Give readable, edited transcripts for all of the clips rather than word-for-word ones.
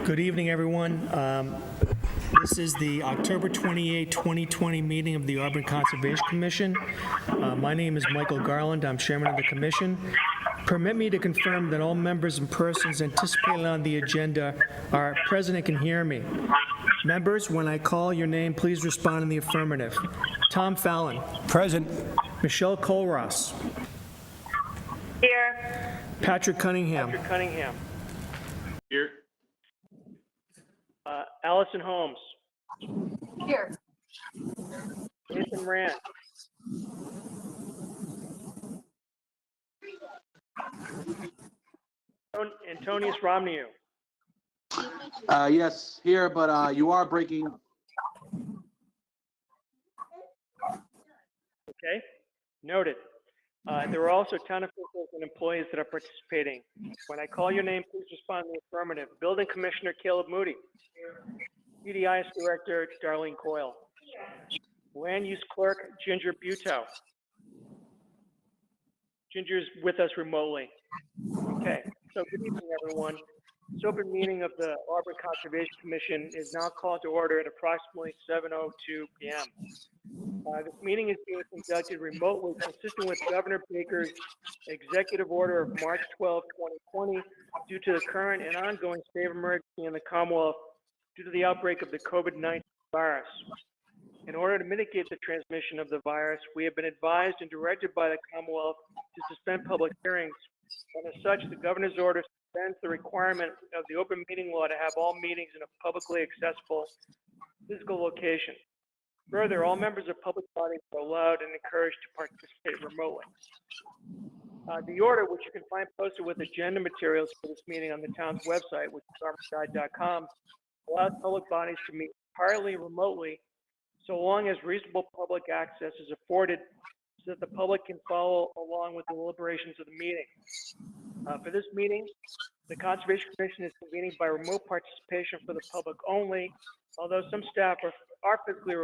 Good evening, everyone. This is the October 28, 2020 meeting of the Auburn Conservation Commission. My name is Michael Garland. I'm chairman of the commission. Permit me to confirm that all members and persons anticipated on the agenda are present and can hear me. Members, when I call your name, please respond in the affirmative. Tom Fallon. Present. Michelle Colross. Here. Patrick Cunningham. Here. Allison Holmes. Here. Jason Rand. Antonius Romney. Yes, here, but you are breaking. Okay, noted. There are also town officials and employees that are participating. When I call your name, please respond in the affirmative. Building Commissioner Caleb Moody. UDIS Director Darlene Coyle. Land Use Clerk Ginger Butow. Ginger's with us remotely. Okay, so good evening, everyone. This open meeting of the Auburn Conservation Commission is now called to order at approximately 7:02 p.m. This meeting is being conducted remotely, consistent with Governor Baker's executive order of March 12, 2020, due to the current and ongoing state of emergency in the Commonwealth due to the outbreak of the COVID-19 virus. In order to mitigate the transmission of the virus, we have been advised and directed by the Commonwealth to suspend public hearings, and as such, the governor's order suspends the requirement of the open meeting law to have all meetings in a publicly accessible physical location. Further, all members of public bodies are allowed and encouraged to participate remotely. The order, which you can find posted with agenda materials for this meeting on the town's website, which is auburnguide.com, allows public bodies to meet entirely remotely so long as reasonable public access is afforded so that the public can follow along with the deliberations of the meeting. For this meeting, the Conservation Commission is convening by remote participation for the public only, although some staff are physically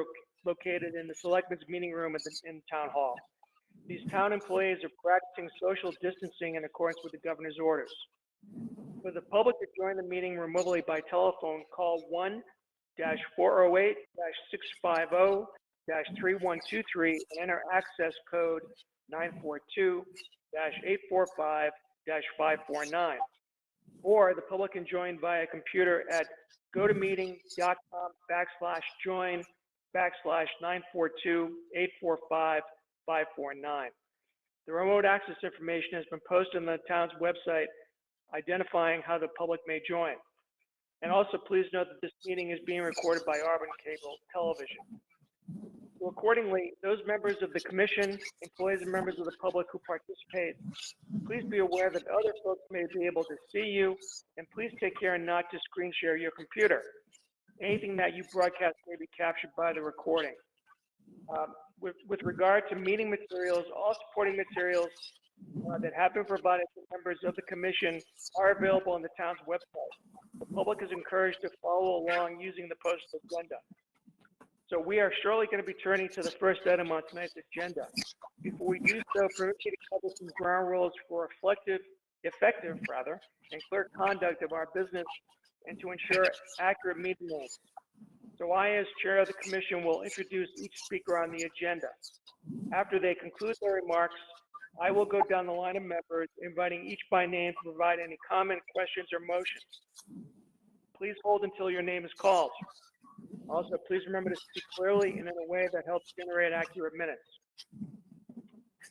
located in the Selectmen's meeting room in Town Hall. These town employees are practicing social distancing in accordance with the governor's orders. For the public to join the meeting remotely by telephone, call 1-408-650-3123 and enter access code 942-845-549. Or the public can join via computer at gotomeeting.com/join/942-845-549. The remote access information has been posted on the town's website identifying how the public may join. And also please note that this meeting is being recorded by Auburn Cable Television. So accordingly, those members of the commission, employees and members of the public who participate, please be aware that other folks may be able to see you, and please take care not to screen share your computer. Anything that you broadcast may be captured by the recording. With regard to meeting materials, all supporting materials that have been provided to members of the commission are available on the town's website. The public is encouraged to follow along using the posted agenda. So we are shortly going to be turning to the first item on tonight's agenda. Before we do so, permit me to cover some ground rules for effective and clear conduct of our business and to ensure accurate meeting minutes. So I, as chair of the commission, will introduce each speaker on the agenda. After they conclude their remarks, I will go down the line of members, inviting each by name to provide any comment, questions, or motions. Please hold until your name is called. Also, please remember to speak clearly and in a way that helps generate accurate minutes.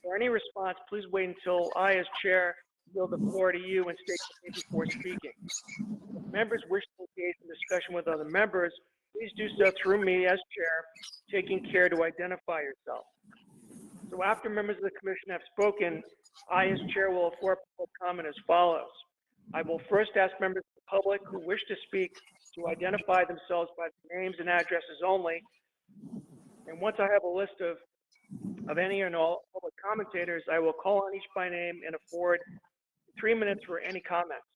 For any response, please wait until I, as chair, yield the floor to you and state your name before speaking. If members wish to engage in discussion with other members, please do so through me as chair, taking care to identify yourself. So after members of the commission have spoken, I, as chair, will afford public comment as follows. I will first ask members of the public who wish to speak to identify themselves by names and addresses only. And once I have a list of any and all public commentators, I will call on each by name and afford 3 minutes for any comments.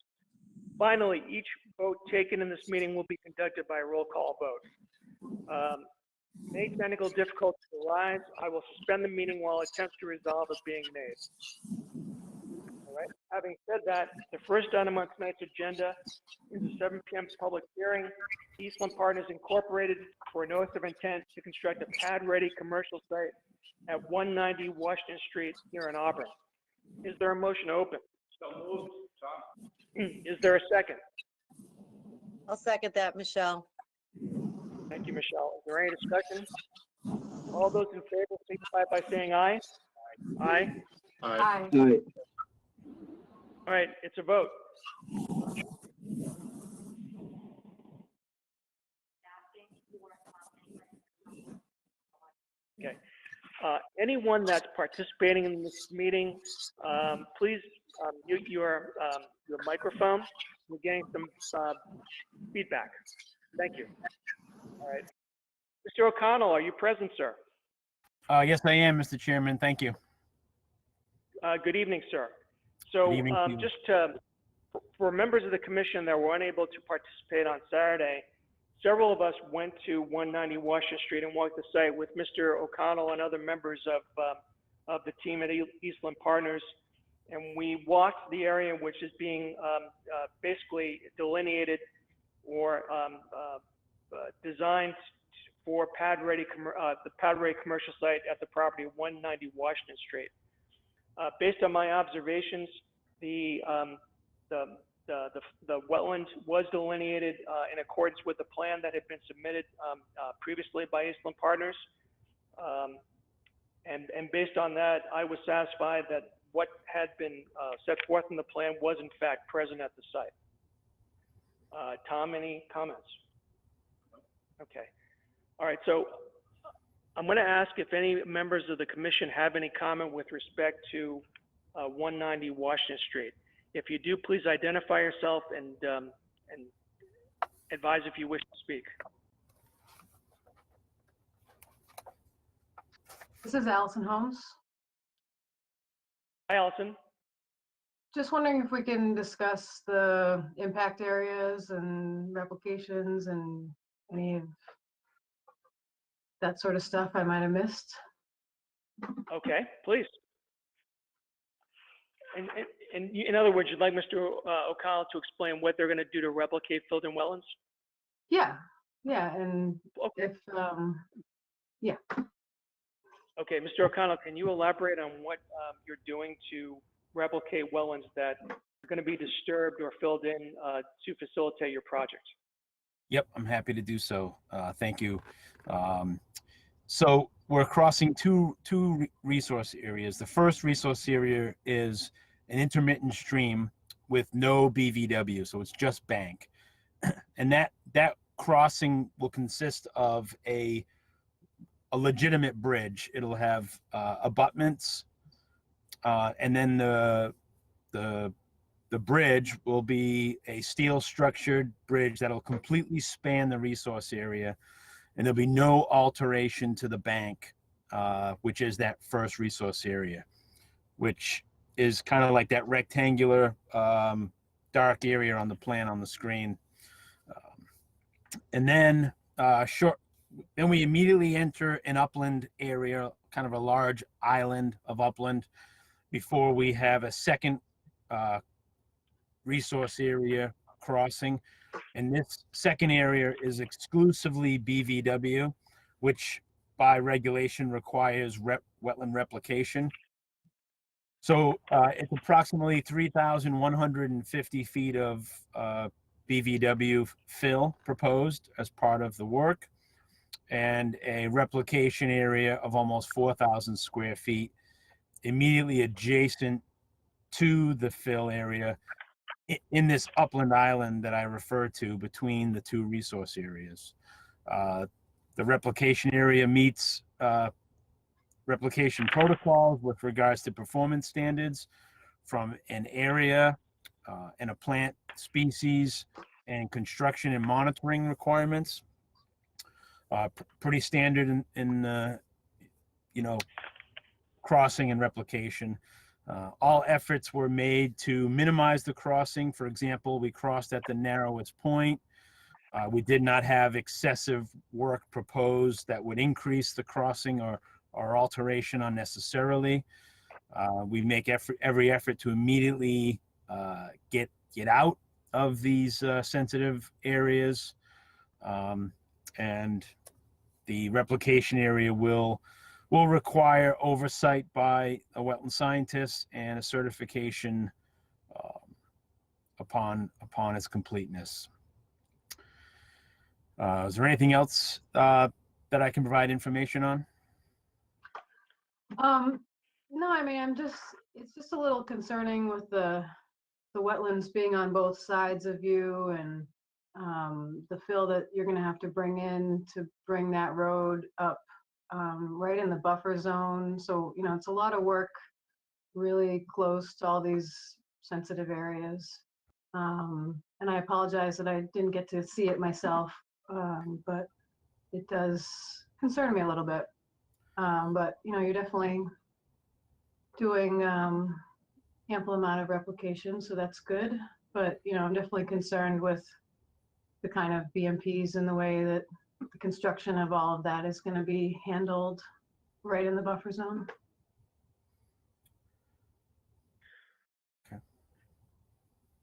Finally, each vote taken in this meeting will be conducted by a roll call vote. May technical difficulties arise, I will suspend the meeting while attempts to resolve are being made. All right, Having said that, the first item on tonight's agenda is a 7 p.m. public hearing. Eastland Partners Incorporated for a notice of intent to construct a pad-ready commercial site at 190 Washington Street here in Auburn. Is there a motion to open? So moved, Tom. Is there a second? I'll second that, Michelle. Thank you, Michelle. Is there any discussion? All those in favor, signify by saying aye. Aye. Aye. All right, it's a vote. Okay. Anyone that's participating in this meeting, please mute your microphone. We're getting some feedback. Thank you. All right. Mr. O'Connell, are you present, sir? Yes, I am, Mr. Chairman. Thank you. Good evening, sir. So Good evening to you. just for members of the commission that were unable to participate on Saturday, several of us went to 190 Washington Street and walked the site with Mr. O'Connell and other members of the team at Eastland Partners. And we walked the area which is being basically delineated or designed for the pad-ready commercial site at the property of 190 Washington Street. Based on my observations, the wetland was delineated in accordance with the plan that had been submitted previously by Eastland Partners. And based on that, I was satisfied that what had been set forth in the plan was in fact present at the site. Tom, any comments? Okay. All right, so I'm going to ask if any members of the commission have any comment with respect to 190 Washington Street. If you do, please identify yourself and advise if you wish to speak. This is Allison Holmes. Hi, Allison. Just wondering if we can discuss the impact areas and replications and any of that sort of stuff I might have missed. Okay, please. And in other words, you'd like Mr. O'Connell to explain what they're going to do to replicate filled-in wetlands? Yeah, and Okay. if, yeah. Okay, Mr. O'Connell, can you elaborate on what you're doing to replicate wetlands that are going to be disturbed or filled in to facilitate your project? Yep, I'm happy to do so. Thank you. So we're crossing two resource areas. The first resource area is an intermittent stream with no BVW, so it's just bank. And that crossing will consist of a legitimate bridge. It'll have abutments, and then the bridge will be a steel structured bridge that'll completely span the resource area, and there'll be no alteration to the bank, which is that first resource area, which is kind of like that rectangular dark area on the plan on the screen. And then then we immediately enter an upland area, kind of a large island of upland, before we have a second resource area crossing. And this second area is exclusively BVW, which by regulation requires wetland replication. So it's approximately 3,150 feet of BVW fill proposed as part of the work, and a replication area of almost 4,000 square feet immediately adjacent to the fill area in this upland island that I refer to between the two resource areas. The replication area meets replication protocols with regards to performance standards from an area and a plant species and construction and monitoring requirements. Pretty standard in crossing and replication. All efforts were made to minimize the crossing. For example, we crossed at the narrowest point. We did not have excessive work proposed that would increase the crossing or alteration unnecessarily. We make every effort to immediately get out of these sensitive areas, and the replication area will require oversight by a wetland scientist and a certification upon its completeness. Is there anything else that I can provide information on? No, I mean, it's just a little concerning with the wetlands being on both sides of you, and the fill that you're gonna have to bring in to bring that road up right in the buffer zone. So, it's a lot of work really close to all these sensitive areas. And I apologize that I didn't get to see it myself, but it does concern me a little bit. But you're definitely doing ample amount of replication, so that's good. But I'm definitely concerned with the kind of BMPs and the way that the construction of all of that is going to be handled right in the buffer zone.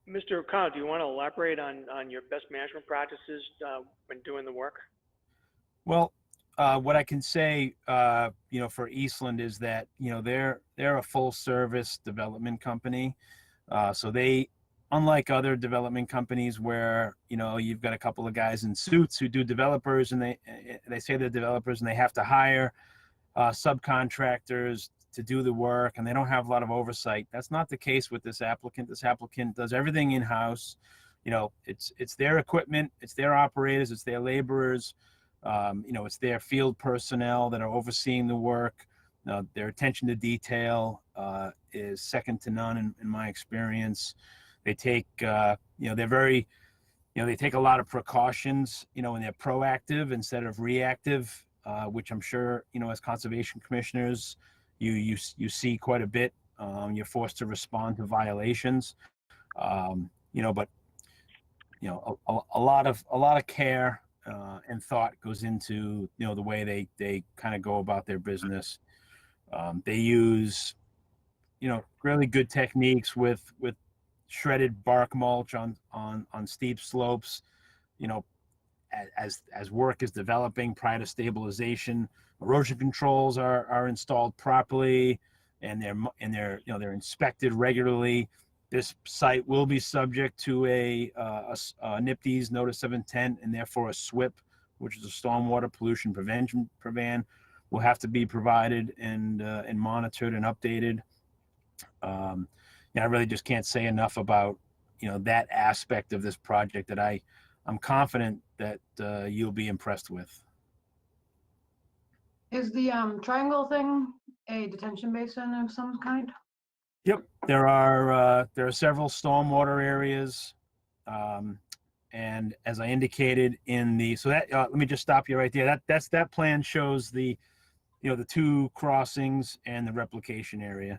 Mr. O'Connell, do you want to elaborate on your best management practices when doing the work? Well, what I can say, for Eastland is that, they're a full service development company. So they, unlike other development companies where, you've got a couple of guys in suits who do developers, and they say they're developers and they have to hire subcontractors to do the work, and they don't have a lot of oversight. That's not the case with this applicant. This applicant does everything in-house. It's their equipment, it's their operators, it's their laborers, it's their field personnel that are overseeing the work. Their attention to detail is second to none in my experience. They take, they're very, they take a lot of precautions, and they're proactive instead of reactive, which I'm sure, as conservation commissioners, you see quite a bit. You're forced to respond to violations, but a lot of care and thought goes into the way they kind of go about their business. They use really good techniques with shredded bark mulch on steep slopes. As work is developing prior to stabilization, erosion controls are installed properly, and they're inspected regularly. This site will be subject to a NIPD's notice of intent, and therefore a SWIP, which is a stormwater pollution prevention plan, will have to be provided and monitored and updated. I really just can't say enough about that aspect of this project that I'm confident that you'll be impressed with. Is the triangle thing a detention basin of some kind? Yep, there are several stormwater areas, and as I indicated let me just stop you right there. That plan shows the two crossings and the replication area.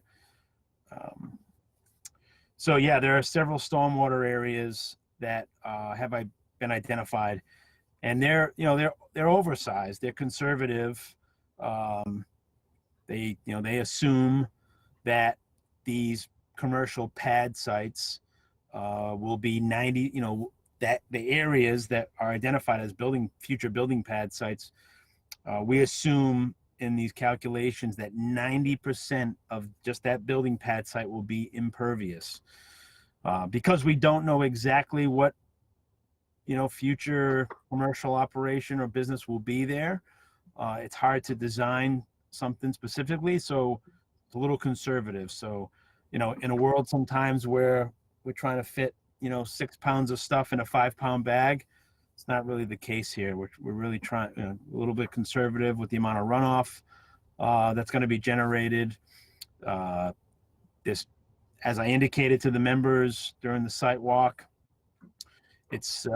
So yeah, there are several stormwater areas that have been identified, and they're oversized. They're conservative. They assume that these commercial pad sites will be 90. That the areas that are identified as future building pad sites, we assume in these calculations that 90% of just that building pad site will be impervious, because we don't know exactly what future commercial operation or business will be there. It's hard to design something specifically, so it's a little conservative. So in a world sometimes where we're trying to fit 6 pounds of stuff in a 5-pound bag, it's not really the case here. We're really trying a little bit conservative with the amount of runoff that's going to be generated. This, as I indicated to the members during the site walk, it's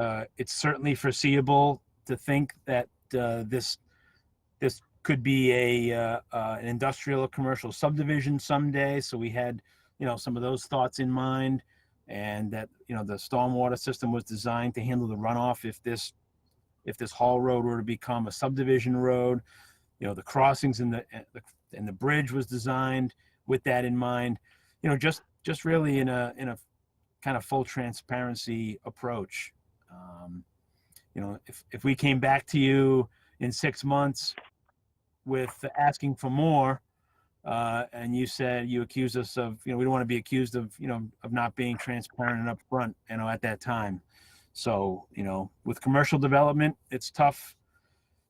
certainly foreseeable to think that this could be an industrial or commercial subdivision someday. So we had some of those thoughts in mind, and that the stormwater system was designed to handle the runoff if this haul road were to become a subdivision road. The crossings and the bridge was designed with that in mind. Just really in a kind of full transparency approach. You know, if we came back to you in 6 months with asking for more, and you said, you accused us of, you know, we don't want to be accused of, you know, of not being transparent and upfront, you know, at that time. So, you know, with commercial development, it's tough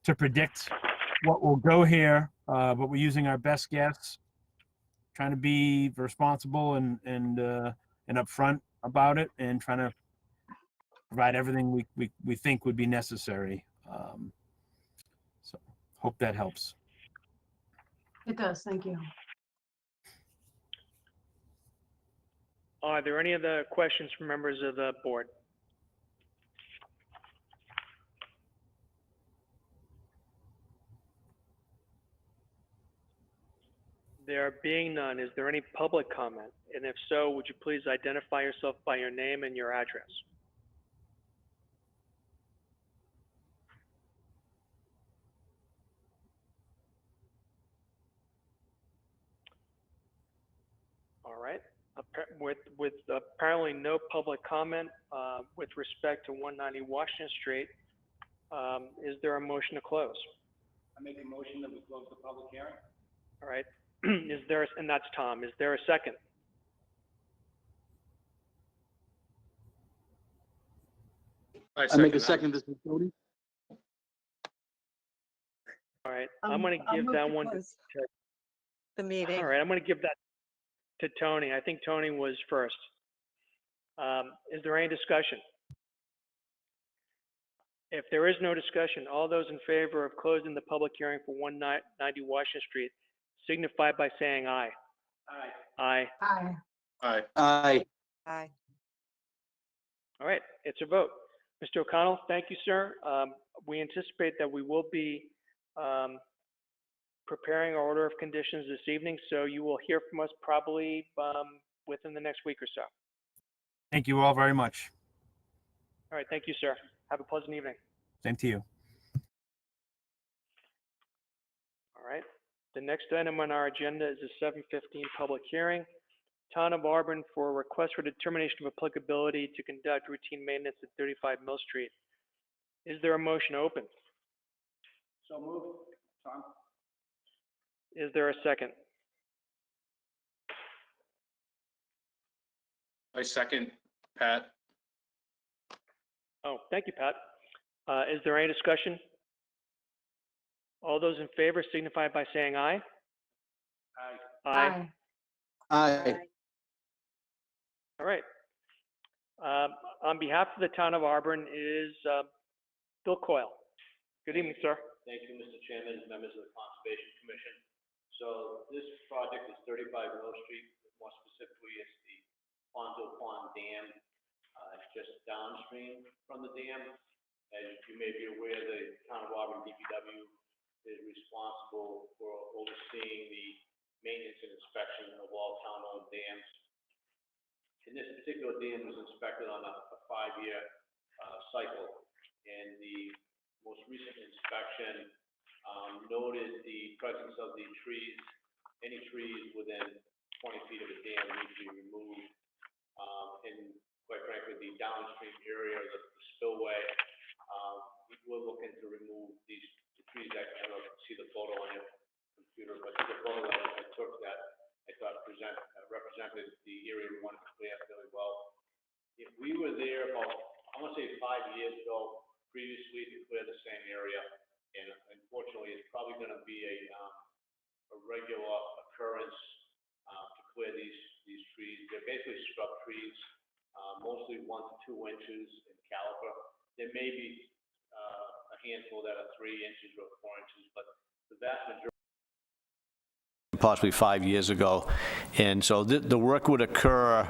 to predict what will go here, but we're using our best guess, trying to be responsible and upfront about it, and trying to provide everything we think would be necessary. So hope that helps. It does, thank you. Are there any other questions from members of the board? There being none, is there any public comment? And if so, would you please identify yourself by your name and your address? All right. With apparently no public comment with respect to 190 Washington Street, is there a motion to close? I make a motion that we close the public hearing. All right. Is there, and that's Tom, is there a second? I make a second. This is Tony. All right. I'll I'm going to give move that to one. close The meeting. All right. I'm going to give that to Tony. I think Tony was first. Is there any discussion? If there is no discussion, all those in favor of closing the public hearing for 190 Washington Street signify by saying aye. Aye. Aye. Aye. Aye. All right, it's a vote. Mr. O'Connell, thank you, sir. We anticipate that we will be preparing our order of conditions this evening, so you will hear from us probably within the next week or so. Thank you all very much. All right, thank you, sir. Have a pleasant evening. Same to you. All right. The next item on our agenda is a 7:15 public hearing. Town of Auburn for a request for determination of applicability to conduct routine maintenance at 35 Mill Street. Is there a motion to open? So moved. Tom? Is there a second? I second, Pat. Oh, thank you, Pat. Is there any discussion? All those in favor signify by saying aye. Aye. Aye. Aye. All right. On behalf of the town of Auburn is Bill Coyle. Good evening, sir. Thank you, Mr. Chairman, members of the Conservation Commission. So this project is 35 Mill Street. More specifically, it's the Ponzo Pond Dam. It's just downstream from the dam. As you may be aware, the town of Auburn DPW is responsible for overseeing the maintenance and inspection of all town-owned dams. And this particular dam was inspected on a 5-year cycle, and the most recent inspection noted the presence of the trees. Any trees within 20 feet of the dam need to be removed. And quite frankly, the downstream area, the spillway, we're looking to remove the trees. I don't know if you can see the photo on your computer, but the photo that I took that I thought represented the area we wanted to clear really well. If we were there about, I want to say 5 years ago, previously to clear the same area, and unfortunately, it's probably going to be a regular occurrence to clear these trees. They're basically scrub trees, mostly 1 to 2 inches in caliber. There may be a handful that are 3 inches or 4 inches, but the vast majority. Possibly 5 years ago, and so the work would occur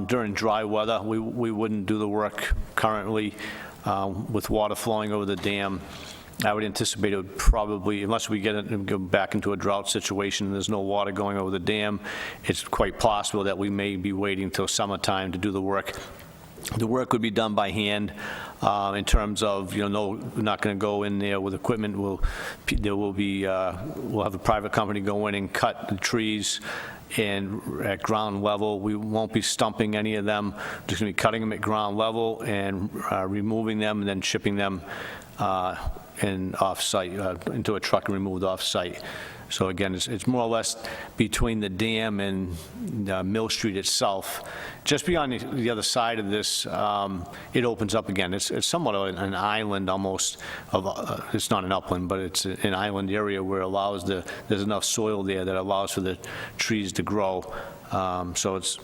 during dry weather. We wouldn't do the work currently with water flowing over the dam. I would anticipate it would probably, unless we get it and go back into a drought situation and there's no water going over the dam, it's quite possible that we may be waiting till summertime to do the work. The work would be done by hand in terms of, no, we're not going to go in there with equipment. We'll have a private company go in and cut the trees and at ground level. We won't be stumping any of them, just going to be cutting them at ground level and removing them and then shipping them in off-site, into a truck and removed off-site. So again, it's more or less between the dam and Mill Street itself. Just beyond the other side of this, it opens up again. It's somewhat of an island almost. It's not an upland, but it's an island area where it allows there's enough soil there that allows for the trees to grow. So it's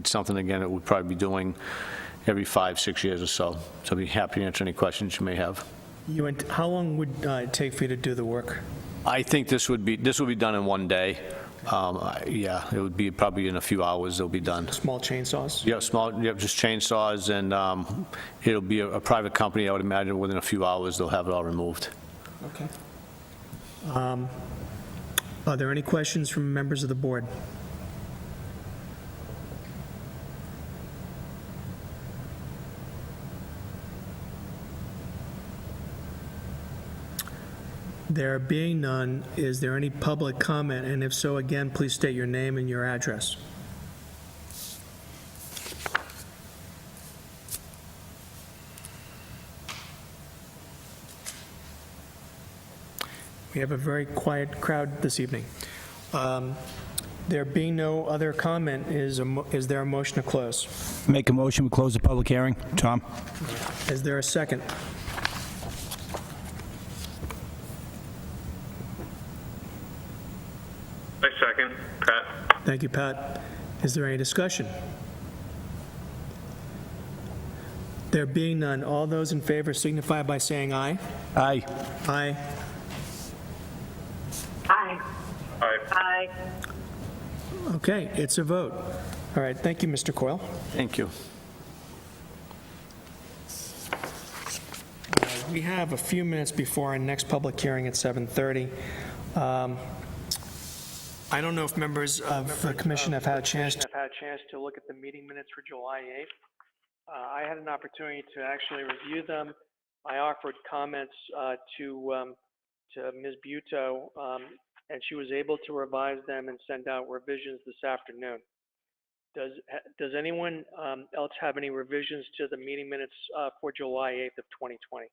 something, again, that we'll probably be doing every 5-6 years or so. So I'll be happy to answer any questions you may have. How long would it take for you to do the work? I think this would be done in one day. Yeah, it would be probably in a few hours they'll be done. Small chainsaws? Yeah, just chainsaws, and it'll be a private company. I would imagine within a few hours they'll have it all removed. Okay. Are there any questions from members of the board? There being none, is there any public comment? And if so, again, please state your name and your address. We have a very quiet crowd this evening. There being no other comment, is there a motion to close? Make a motion, we close the public hearing. Tom? Is there a second? I second. Pat. Thank you, Pat. Is there any discussion? There being none, all those in favor signify by saying aye. Aye. Aye. Aye. Aye. Aye. Okay, it's a vote. All right, thank you, Mr. Coyle. Thank you. We have a few minutes before our next public hearing at 7:30. I don't know if members of the commission have had a chance to look at the meeting minutes for July 8th. I had an opportunity to actually review them. I offered comments to Ms. Buto, and she was able to revise them and send out revisions this afternoon. Does anyone else have any revisions to the meeting minutes for July 8th of 2020?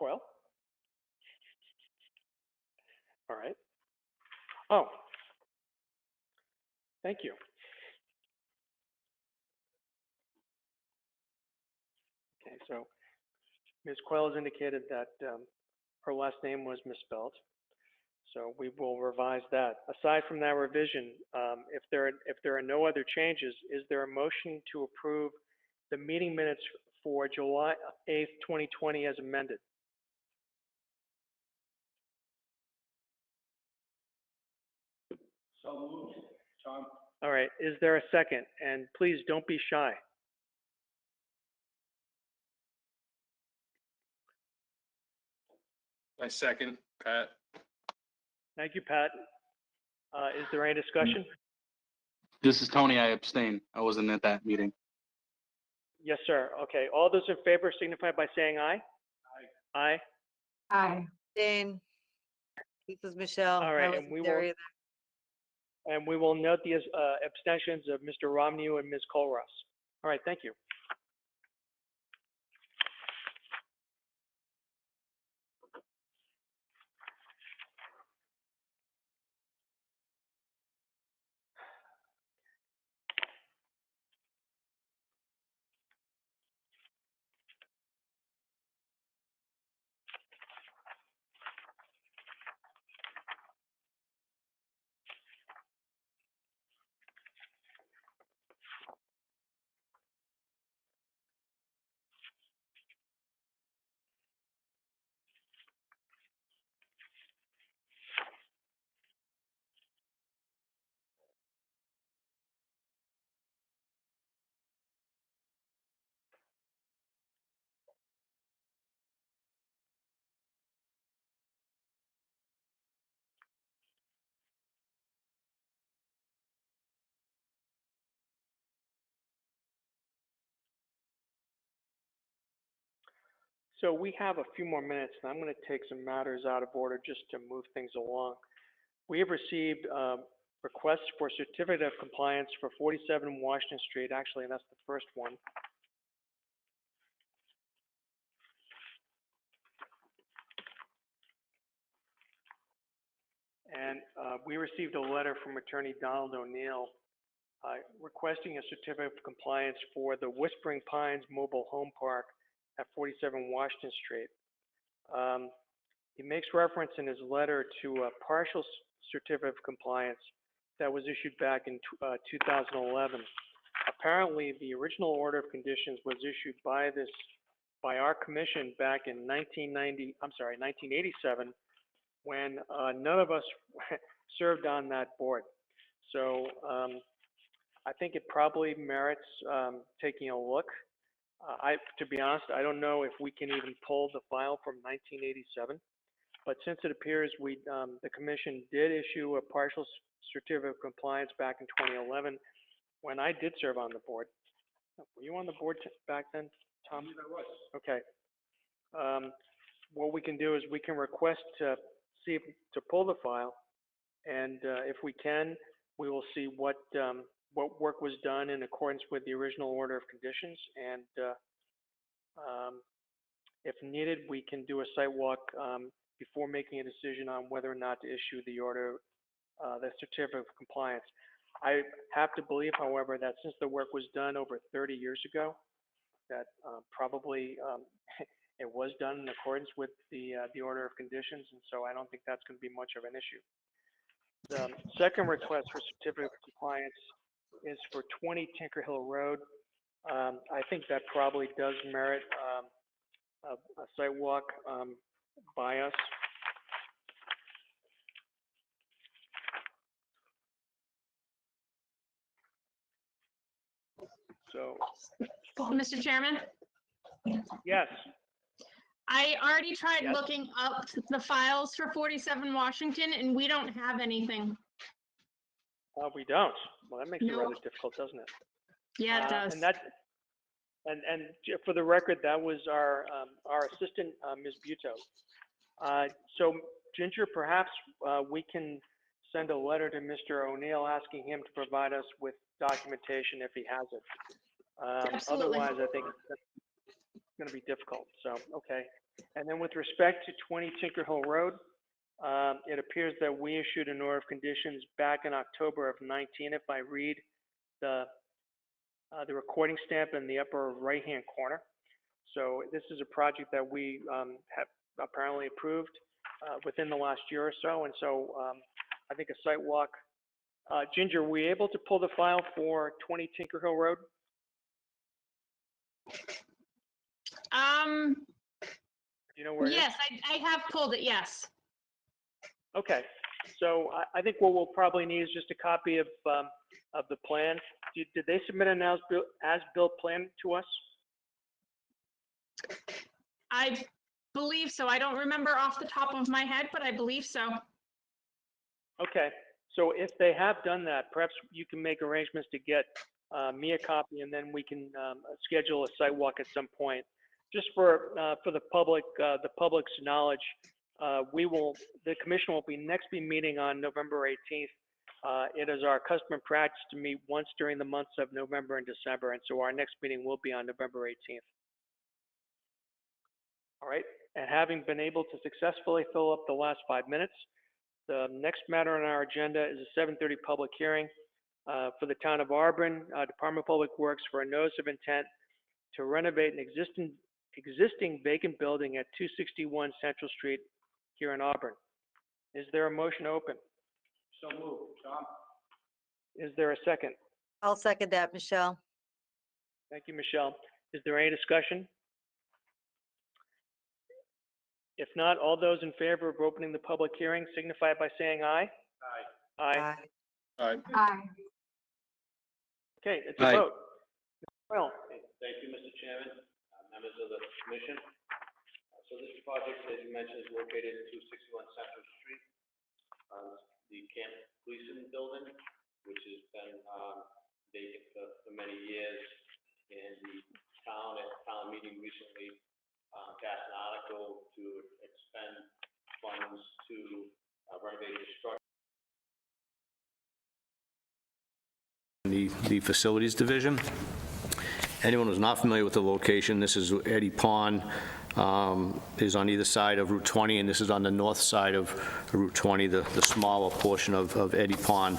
Coyle? All right. Oh. Thank you. Okay, so Ms. Coyle has indicated that her last name was misspelled, so we will revise that. Aside from that revision, if there are no other changes, is there a motion to approve the meeting minutes for July 8th, 2020 as amended? So moved. Tom? All right, is there a second? And please don't be shy. I second. Pat. Thank you, Pat. Is there any discussion? This is Tony. I abstain. I wasn't at that meeting. Yes, sir. Okay, all those in favor signify by saying aye. Aye. Aye. Jane. This is Michelle. All right, I and wasn't there either. And we will note the abstentions of Mr. Romney and Ms. Colross. All right, thank you. So we have a few more minutes, and I'm going to take some matters out of order just to move things along. We have received requests for certificate of compliance for 47 Washington Street. Actually, that's the first one. And we received a letter from Attorney Donald O'Neill requesting a certificate of compliance for the Whispering Pines Mobile Home Park at 47 Washington Street. He makes reference in his letter to a partial certificate of compliance that was issued back in 2011. Apparently, the original order of conditions was issued by our commission back in 1987, when none of us served on that board. So I think it probably merits taking a look. To be honest, I don't know if we can even pull the file from 1987, but since it appears the commission did issue a partial certificate of compliance back in 2011, when I did serve on the board. Were you on the board back then, Tom? I was. Okay. What we can do is we can request to pull the file, and if we can, we will see what work was done in accordance with the original order of conditions, and if needed, we can do a site walk before making a decision on whether or not to issue the certificate of compliance. I have to believe, however, that since the work was done over 30 years ago, that probably it was done in accordance with the order of conditions, and so I don't think that's going to be much of an issue. The second request for certificate of compliance is for 20 Tinker Hill Road. I think that probably does merit a site walk by us. So, Mr. Chairman, yes, I already tried Yes. looking up the files for 47 Washington, and we don't have anything. we don't. Well, that makes it No. rather difficult, doesn't it? Yeah, it does. And for the record, that was our assistant, Ms. Buto. So Ginger, perhaps we can send a letter to Mr. O'Neill asking him to provide us with documentation if he has it. Absolutely. Otherwise, I think it's going to be difficult. So, okay. And then with respect to 20 Tinker Hill Road, it appears that we issued an order of conditions back in October of 19. If I read the recording stamp in the upper right-hand corner. So this is a project that we have apparently approved within the last year or so. And so I think a site walk. Ginger, were we able to pull the file for 20 Tinker Hill Road? Do you know where it is? Yes, I have pulled it, yes. Okay. So I think what we'll probably need is just a copy of the plan. Did they submit an as-built plan to us? I believe so. I don't remember off the top of my head, but I believe so. Okay. So if they have done that, perhaps you can make arrangements to get me a copy, and then we can schedule a site walk at some point. Just for the public's knowledge, the commission will next be meeting on November 18th. It is our custom and practice to meet once during the months of November and December, and so our next meeting will be on November 18th. All right, and having been able to successfully fill up the last 5 minutes, the next matter on our agenda is a 7:30 public hearing for the town of Auburn, Department of Public Works, for a notice of intent to renovate an existing vacant building at 261 Central Street here in Auburn. Is there a motion to open? So moved. Tom? Is there a second? I'll second that, Michelle. Thank you, Michelle. Is there any discussion? If not, all those in favor of opening the public hearing signify by saying aye. Aye. Aye. Aye. Aye. Aye. Okay, it's a Aye. vote. Well, Thank you, Mr. Chairman, members of the commission. So this project, as you mentioned, is located at 261 Central Street. The Camp Gleason building, which has been vacant for many years. And the town, at town meeting recently, passed an article to expend funds to renovate the structure. The Facilities Division. Anyone who's not familiar with the location, this is Eddy Pond, is on either side of Route 20, and this is on the north side of Route 20, the smaller portion of Eddy Pond.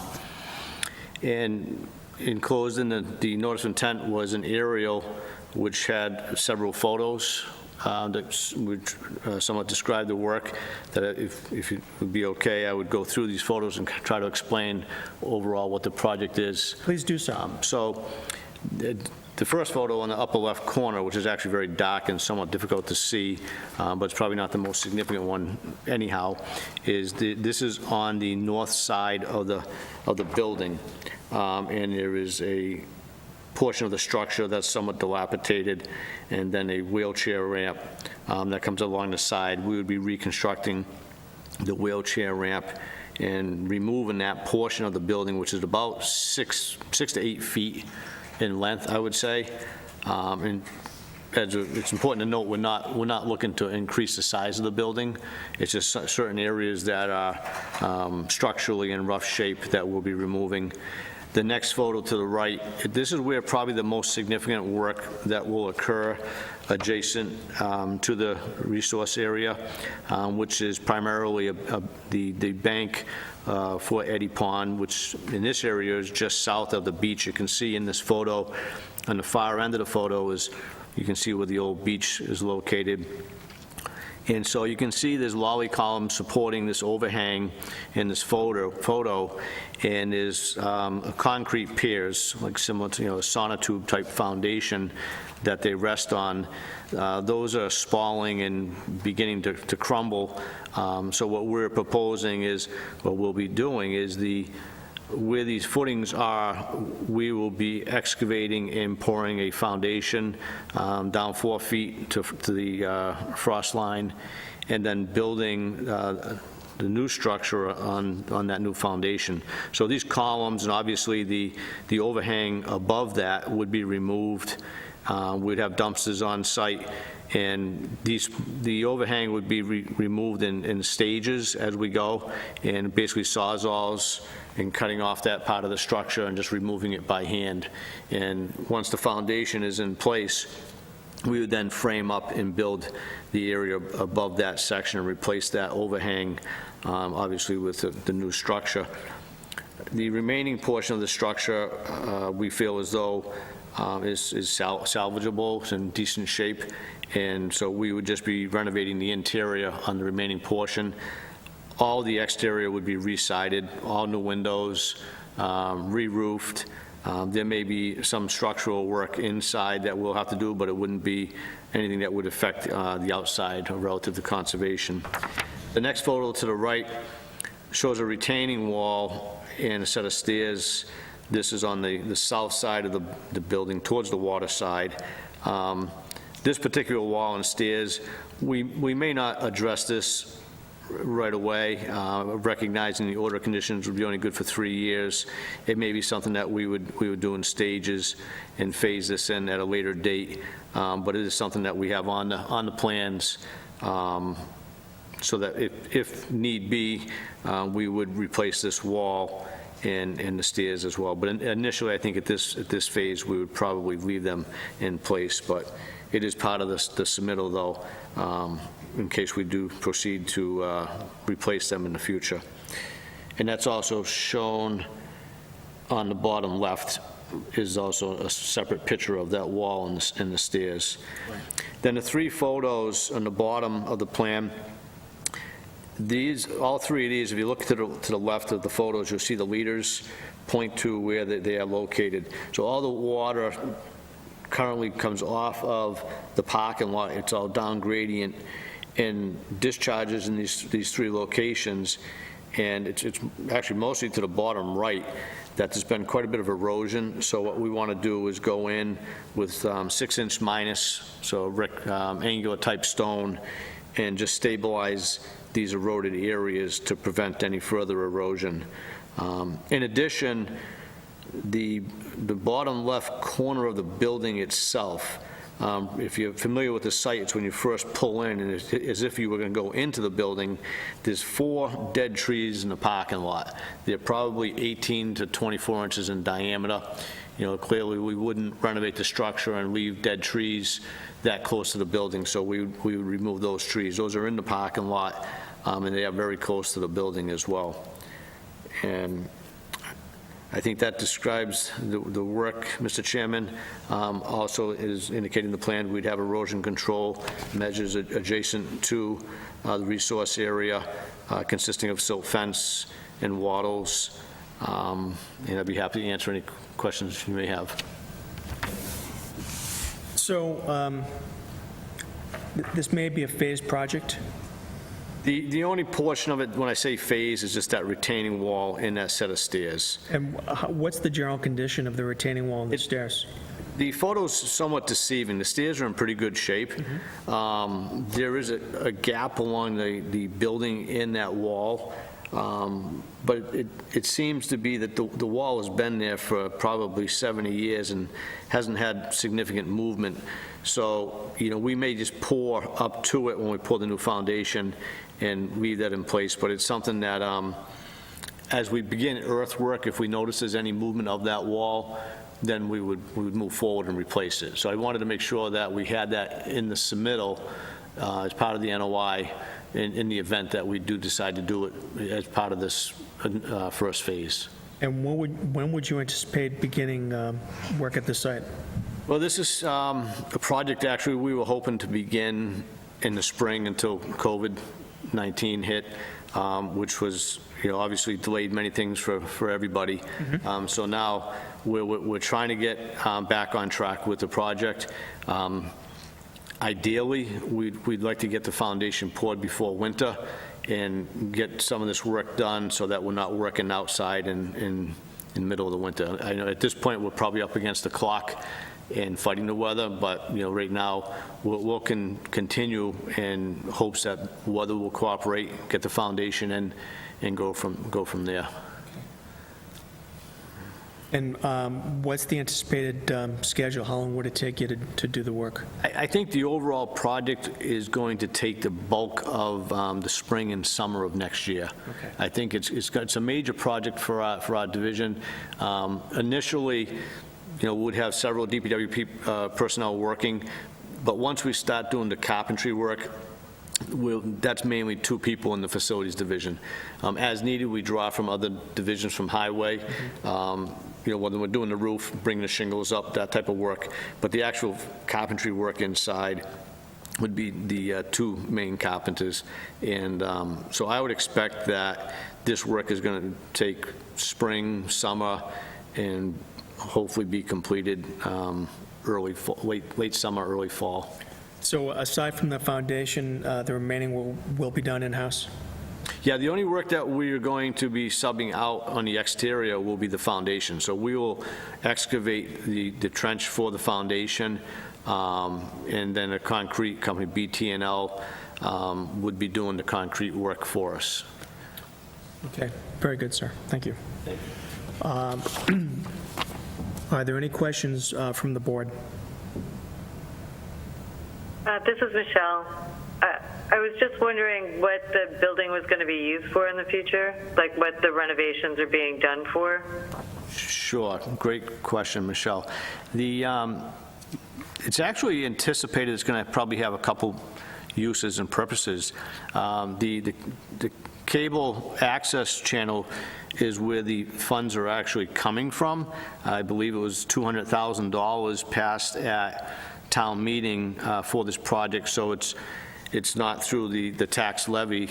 And enclosed in the notice of intent was an aerial which had several photos that would somewhat describe the work. That if it would be okay, I would go through these photos and try to explain overall what the project is. Please do so. So the first photo on the upper left corner, which is actually very dark and somewhat difficult to see, but it's probably not the most significant one anyhow, is this is on the north side of the building, and there is a portion of the structure that's somewhat dilapidated, and then a wheelchair ramp that comes along the side. We would be reconstructing the wheelchair ramp and removing that portion of the building, which is about 6 to 8 feet in length, I would say. And it's important to note, we're not looking to increase the size of the building. It's just certain areas that are structurally in rough shape that we'll be removing. The next photo to the right, this is where probably the most significant work that will occur adjacent to the resource area, which is primarily the bank for Eddy Pond, which in this area is just south of the beach. You can see in this photo, on the far end of the photo you can see where the old beach is located. And so you can see there's lolly columns supporting this overhang in this photo, and there's concrete piers, like similar to, a sonotube type foundation that they rest on. Those are spalling and beginning to crumble. So what we're proposing is, what we'll be doing is where these footings are, we will be excavating and pouring a foundation down 4 feet to the frost line, and then building the new structure on that new foundation. So these columns, and obviously the overhang above that, would be removed. We'd have dumpsters on site, and the overhang would be removed in stages as we go, and basically sawzalls and cutting off that part of the structure and just removing it by hand. And once the foundation is in place, we would then frame up and build the area above that section and replace that overhang, obviously with the new structure. The remaining portion of the structure, we feel as though is salvageable, it's in decent shape, and so we would just be renovating the interior on the remaining portion. All the exterior would be re-sided, all new windows, re-roofed. There may be some structural work inside that we'll have to do, but it wouldn't be anything that would affect the outside relative to conservation. The next photo to the right shows a retaining wall and a set of stairs. This is on the south side of the building, towards the water side. This particular wall and stairs, we may not address this right away, recognizing the order of conditions would be only good for 3 years. It may be something that we would do in stages and phase this in at a later date, but it is something that we have on the plans, so that if need be, we would replace this wall and the stairs as well. But initially, I think at this phase, we would probably leave them in place, but it is part of the submittal, though, in case we do proceed to replace them in the future. And that's also shown on the bottom left, is also a separate picture of that wall and the stairs. Right. Then the 3 photos on the bottom of the plan, all 3 of these, if you look to the left of the photos, you'll see the leaders point to where they are located. So all the water currently comes off of the parking lot. It's all down gradient and discharges in these 3 locations, and it's actually mostly to the bottom right that there's been quite a bit of erosion. So what we want to do is go in with 6-inch minus, so angular type stone, and just stabilize these eroded areas to prevent any further erosion. In addition, the bottom left corner of the building itself, If you're familiar with the site, it's when you first pull in, and it's as if you were going to go into the building. There's 4 dead trees in the parking lot. They're probably 18 to 24 inches in diameter. You know, clearly, we wouldn't renovate the structure and leave dead trees that close to the building, so we would remove those trees. Those are in the parking lot, and they are very close to the building as well. And I think that describes the work, Mr. Chairman. Also is indicating the plan, we'd have erosion control measures adjacent to the resource area, consisting of silt fence and wattles. And I'd be happy to answer any questions you may have. So this may be a phased project. The only portion of it, when I say phase, is just that retaining wall and that set of stairs. And what's the general condition of the retaining wall and the stairs? The photo's somewhat deceiving. The stairs are in pretty good shape. There is a gap along the building in that wall, but it seems to be that the wall has been there for probably 70 years and hasn't had significant movement. So, you know, we may just pour up to it when we pour the new foundation and leave that in place, but it's something that, as we begin earthwork, if we notice there's any movement of that wall, then we would move forward and replace it. So I wanted to make sure that we had that in the submittal as part of the NOI in the event that we do decide to do it as part of this first phase. And when would you anticipate beginning work at the site? Well, this is a project actually we were hoping to begin in the spring until COVID-19 hit, which was, you know, obviously delayed many things for everybody. So now we're trying to get back on track with the project. Ideally, we'd like to get the foundation poured before winter and get some of this work done so that we're not working outside in the middle of the winter. I know at this point we're probably up against the clock and fighting the weather, but, you know, right now we'll continue in hopes that weather will cooperate, get the foundation in, and go from there. And what's the anticipated schedule? How long would it take you to do the work? I think the overall project is going to take the bulk of the spring and summer of next year. Okay. I think it's a major project for our division. Initially, you know, we'd have several DPW personnel working, but once we start doing the carpentry work, that's mainly 2 people in the facilities division. As needed, we draw from other divisions from highway. You know, when we're doing the roof, bringing the shingles up, that type of work. But the actual carpentry work inside would be the 2 main carpenters. And so I would expect that this work is going to take spring, summer, and hopefully be completed late summer, early fall. So aside from the foundation, the remaining will be done in-house? Yeah, the only work that we are going to be subbing out on the exterior will be the foundation. So we will excavate the trench for the foundation, and then a concrete company, BT&L, would be doing the concrete work for us. Okay, very good, sir. Thank you. Are there any questions from the board? This is Michelle. I was just wondering what the building was going to be used for in the future, like what the renovations are being done for. Sure, great question, Michelle. It's actually anticipated it's going to probably have a couple uses and purposes. The cable access channel is where the funds are actually coming from. I believe it was $200,000 passed at town meeting for this project, so it's not through the tax levy.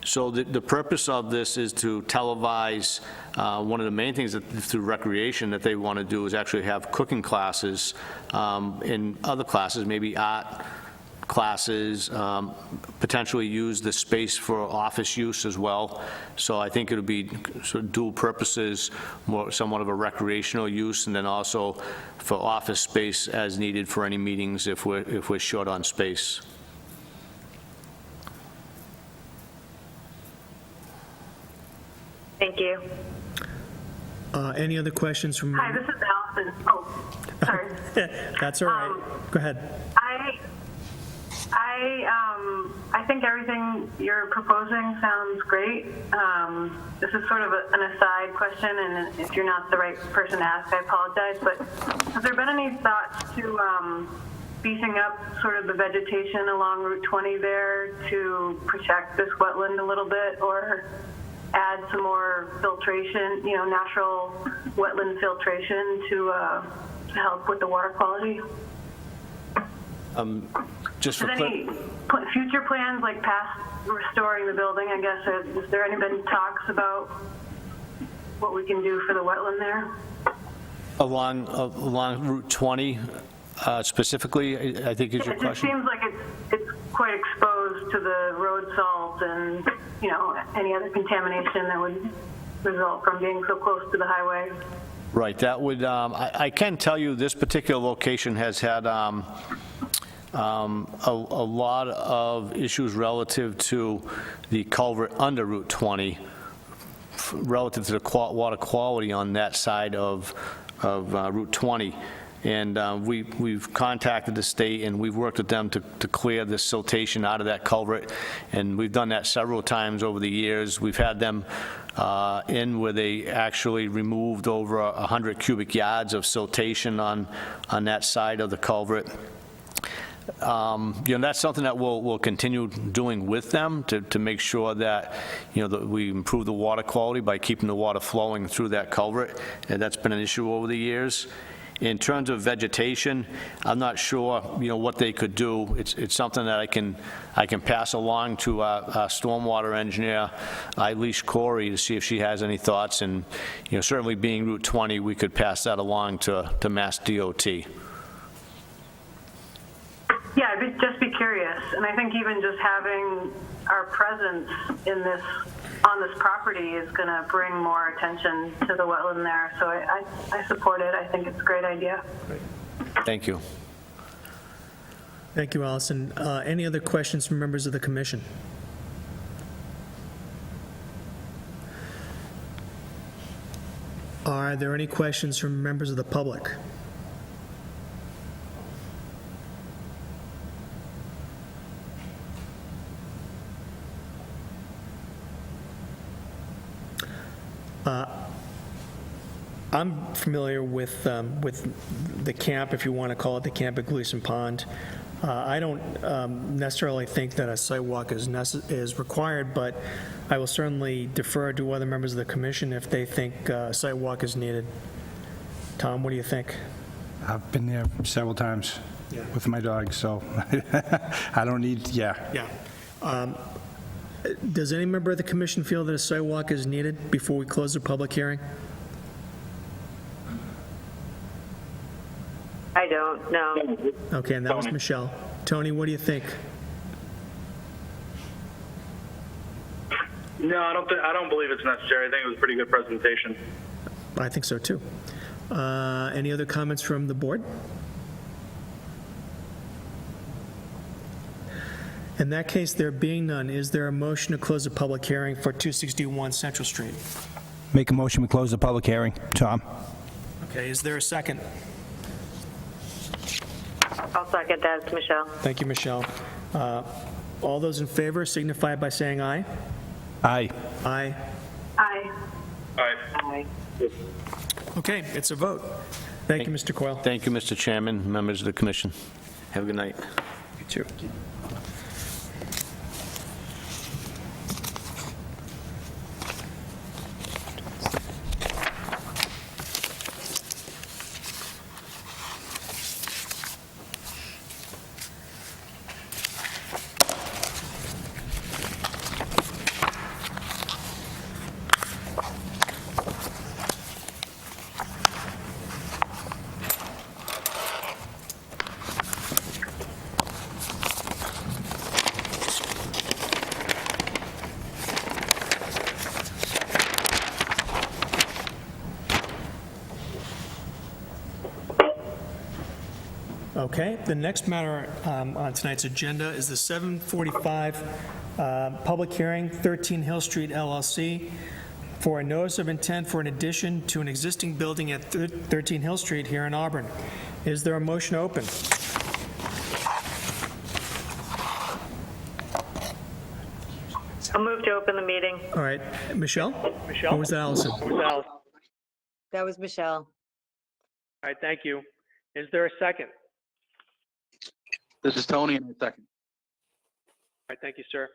So the purpose of this is to televise. One of the main things that through recreation that they want to do is actually have cooking classes and other classes, maybe art classes, potentially use the space for office use as well. So I think it'll be sort of dual purposes, more somewhat of a recreational use, and then also for office space as needed for any meetings if we're short on space. Thank you. Any other questions from? Hi, this is Al. Austin. Oh, sorry. That's all right. Go ahead. I think everything you're proposing sounds great. This is sort of an aside question, and if you're not the right person to ask, I apologize. But have there been any thoughts to beefing up sort of the vegetation along Route 20 there to protect this wetland a little bit, or add some more filtration, natural wetland filtration to help with the water quality? Just for Is any future plans, like past restoring the building, I guess, has there any been talks about what we can do for the wetland there? along Route 20 specifically, I think is your It just question? seems like it's quite exposed to the road salt and, any other contamination that would result from being so close to the highway. Right, that would, I can tell you this particular location has had a lot of issues relative to the culvert under Route 20, relative to the water quality on that side of Route 20. And we've contacted the state, and we've worked with them to clear the siltation out of that culvert, and we've done that several times over the years. We've had them in where they actually removed over 100 cubic yards of siltation on that side of the culvert. That's something that we'll continue doing with them to make sure that, that we improve the water quality by keeping the water flowing through that culvert, and that's been an issue over the years. In terms of vegetation, I'm not sure, what they could do. It's something that I can pass along to our stormwater engineer, Eileen Corey, to see if she has any thoughts. And, certainly being Route 20, we could pass that along to Mass DOT. Yeah, I'd just be curious. And I think even just having our presence on this property is going to bring more attention to the wetland there. So I support it. I think it's a great idea. Thank you. Thank you, Allison. Any other questions from members of the commission? Are there any questions from members of the public? I'm familiar with the camp, if you want to call it the camp at Gleason Pond. I don't necessarily think that a sidewalk is required, but I will certainly defer to other members of the commission if they think a sidewalk is needed. Tom, what do you think? I've been there several times with my dog, so I don't need, Yeah. Does any member of the commission feel that a sidewalk is needed before we close the public hearing? I don't, no. Okay, and that was Michelle. Tony, what do you think? No, I don't believe it's necessary. I think it was a pretty good presentation. I think so, too. Any other comments from the board? In that case, there being none, is there a motion to close the public hearing for 261 Central Street? make a motion, we close the public hearing. Tom? Okay, is there a second? I'll second that. It's Michelle. Thank you, Michelle. All those in favor signify by saying aye. Aye. Aye. Aye. Aye. Okay, it's a vote. Thank you, Mr. Coyle. Thank you, Mr. Chairman, members of the commission. Have a good night. You too. Okay, the next matter on tonight's agenda is the 7:45 public hearing, 13 Hill Street LLC. for a notice of intent for an addition to an existing building at 13 Hill Street here in Auburn. Is there a motion to open? I'll move to open the meeting. All right, Michelle? Michelle? Or was that Allison? Who's Alice? All That was Michelle. right, thank you. Is there a second? This is Tony, and I second. All right, thank you, sir. Is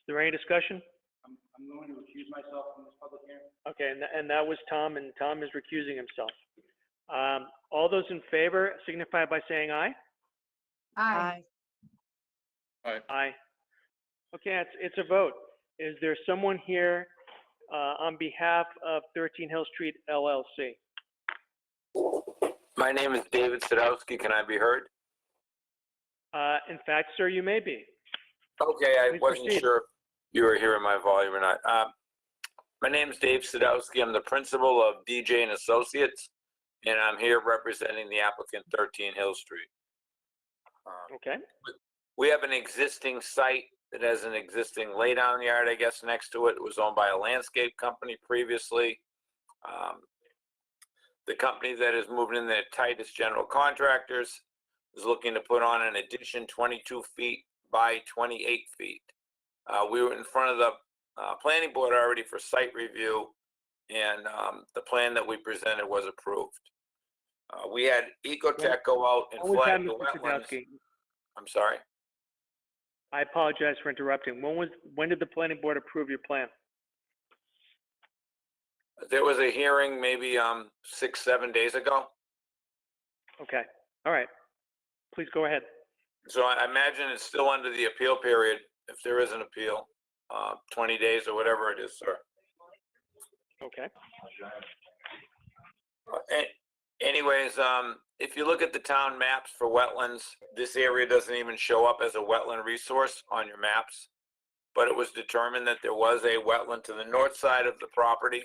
there any discussion? I'm going to recuse myself from this public hearing. Okay, and that was Tom, and Tom is recusing himself. All those in favor signify by saying aye. Aye. Aye. Okay, it's a vote. Is there someone here on behalf of 13 Hill Street LLC? My name is David Sadowski. Can I be heard? In fact, sir, you may be. Okay, I Please wasn't proceed. sure if you were hearing my volume or not. My name is Dave Sadowski. I'm the principal of DJ and Associates, and I'm here representing the applicant 13 Hill Street. Okay. We have an existing site that has an existing laydown yard, I guess, next to it. It was owned by a landscape company previously. The company that is moving in there, Titus General Contractors, is looking to put on an addition 22 feet by 28 feet. We were in front of the planning board already for site review, and the plan that we presented was approved. We had Ecotech go out and When was that, flag the Mr. wetlands. Sadowski? I'm sorry. I apologize for interrupting. When did the planning board approve your plan? There was a hearing maybe 6-7 days ago. Okay, all right. Please go ahead. So I imagine it's still under the appeal period, if there is an appeal, 20 days or whatever it is, sir. Okay. Anyways, if you look at the town maps for wetlands, this area doesn't even show up as a wetland resource on your maps. But it was determined that there was a wetland to the north side of the property,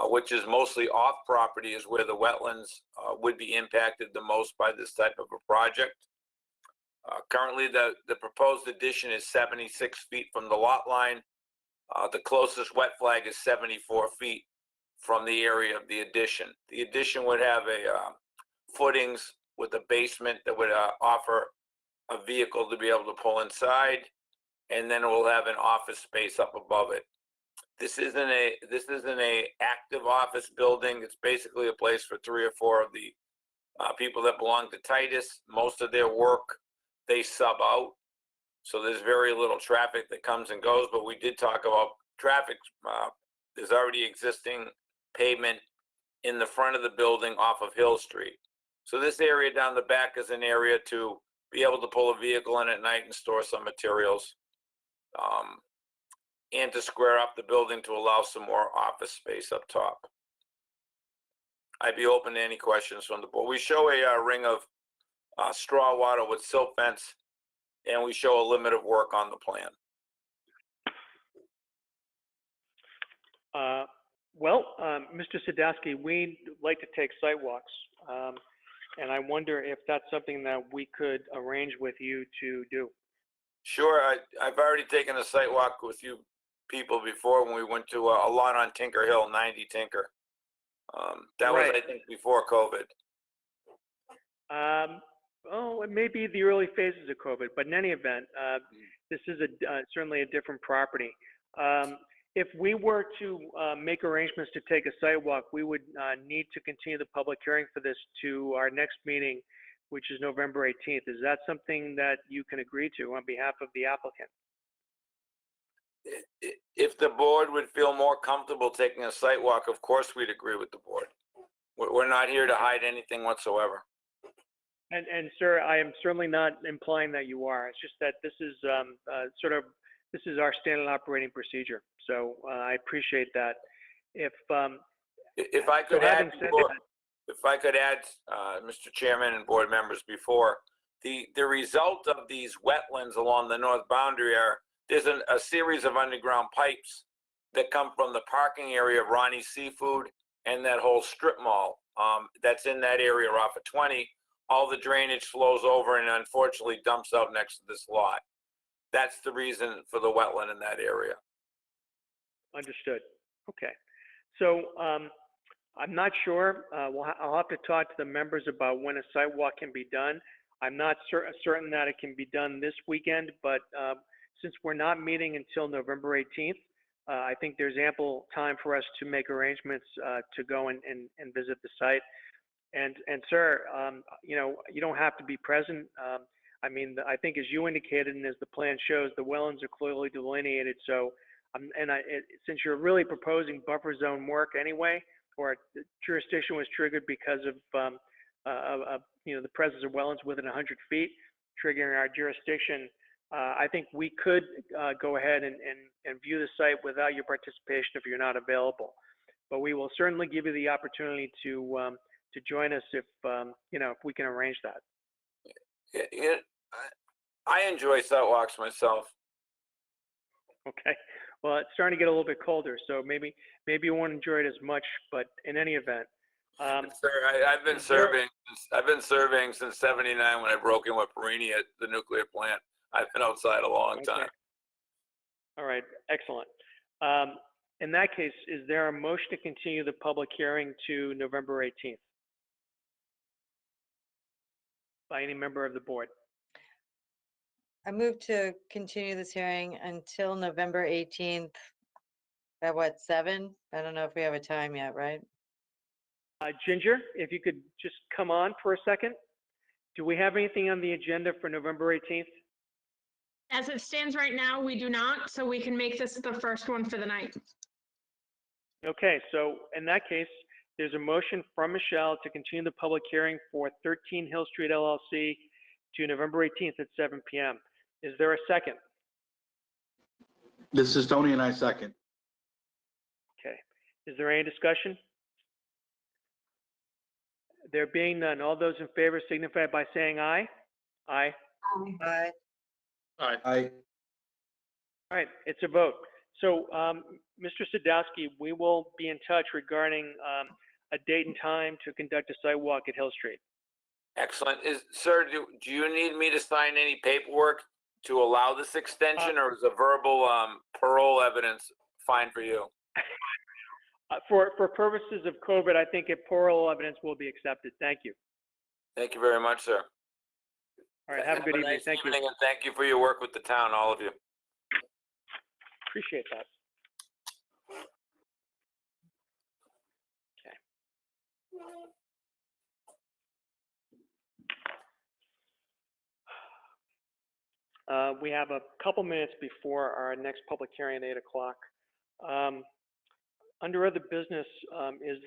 which is mostly off property, is where the wetlands would be impacted the most by this type of a project. Currently, the proposed addition is 76 feet from the lot line. The closest wet flag is 74 feet from the area of the addition. The addition would have a footings with a basement that would offer a vehicle to be able to pull inside, and then it will have an office space up above it. This isn't a active office building. It's basically a place for 3 or 4 of the people that belong to Titus. Most of their work they sub out, so there's very little traffic that comes and goes. But we did talk about traffic. There's already existing pavement in the front of the building off of Hill Street. So this area down the back is an area to be able to pull a vehicle in at night and store some materials, and to square up the building to allow some more office space up top. I'd be open to any questions from the board. We show a ring of straw water with silt fence, and we show a limit of work on the plan. Mr. Sadowski, we'd like to take site walks, and I wonder if that's something that we could arrange with you to do. Sure, I've already taken a site walk with you people before when we went to a lot on Tinker Hill, 90 Tinker. That was, Right. I think, before COVID. It may be the early phases of COVID, but in any event, this is certainly a different property. If we were to make arrangements to take a site walk, we would need to continue the public hearing for this to our next meeting, which is November 18th. Is that something that you can agree to on behalf of the applicant? If the board would feel more comfortable taking a site walk, of course we'd agree with the board. We're not here to hide anything whatsoever. And sir, I am certainly not implying that you are. It's just that this is this is our standard operating procedure. So I appreciate that. If I could add, Mr. Chairman and board members, before the result of these wetlands along the north boundary are there's a series of underground pipes that come from the parking area of Ronnie's Seafood and that whole strip mall that's in that area off of 20. All the drainage flows over and unfortunately dumps out next to this lot. That's the reason for the wetland in that area. Understood. Okay. So I'm not sure. I'll have to talk to the members about when a site walk can be done. I'm not certain that it can be done this weekend, but since we're not meeting until November 18th, I think there's ample time for us to make arrangements to go and visit the site. And sir, you know, you don't have to be present. I mean, I think as you indicated and as the plan shows, the wetlands are clearly delineated. So, since you're really proposing buffer zone work anyway, or the jurisdiction was triggered because of you know, the presence of wetlands within 100 feet, triggering our jurisdiction, I think we could go ahead and view the site without your participation if you're not available. But we will certainly give you the opportunity to join us if you know, if we can arrange that. Yeah, I enjoy site walks myself. Okay. Well, it's starting to get a little bit colder, so maybe you won't enjoy it as much. But in any event, Sir, I've been serving. I've been serving since '79 when I broke in with Perini at the nuclear plant. I've been outside a long time. All right, excellent. In that case, is there a motion to continue the public hearing to November 18th by any member of the board? I move to continue this hearing until November 18th at what, 7? I don't know if we have a time yet, right? Ginger, if you could just come on for a second. Do we have anything on the agenda for November 18th? As it stands right now, we do not, so we can make this the first one for the night. Okay, so in that case, there's a motion from Michelle to continue the public hearing for 13 Hill Street LLC to November 18th at 7 p.m. Is there a second? This is Tony and I second. Okay. Is there any discussion? There being none, all those in favor signify by saying aye. Aye. Aye. Aye. All right, it's a vote. So, Mr. Sadowski, we will be in touch regarding a date and time to conduct a site walk at Hill Street. Excellent. Sir, do you need me to sign any paperwork to allow this extension, or is a verbal parole evidence fine for you? For purposes of COVID, I think parole evidence will be accepted. Thank you. Thank you very much, sir. All right, have a good evening. Thank you. And thank you for your work with the town, all of you. Appreciate that. Okay. We have a couple minutes before our next public hearing at 8 o'clock. Under other business is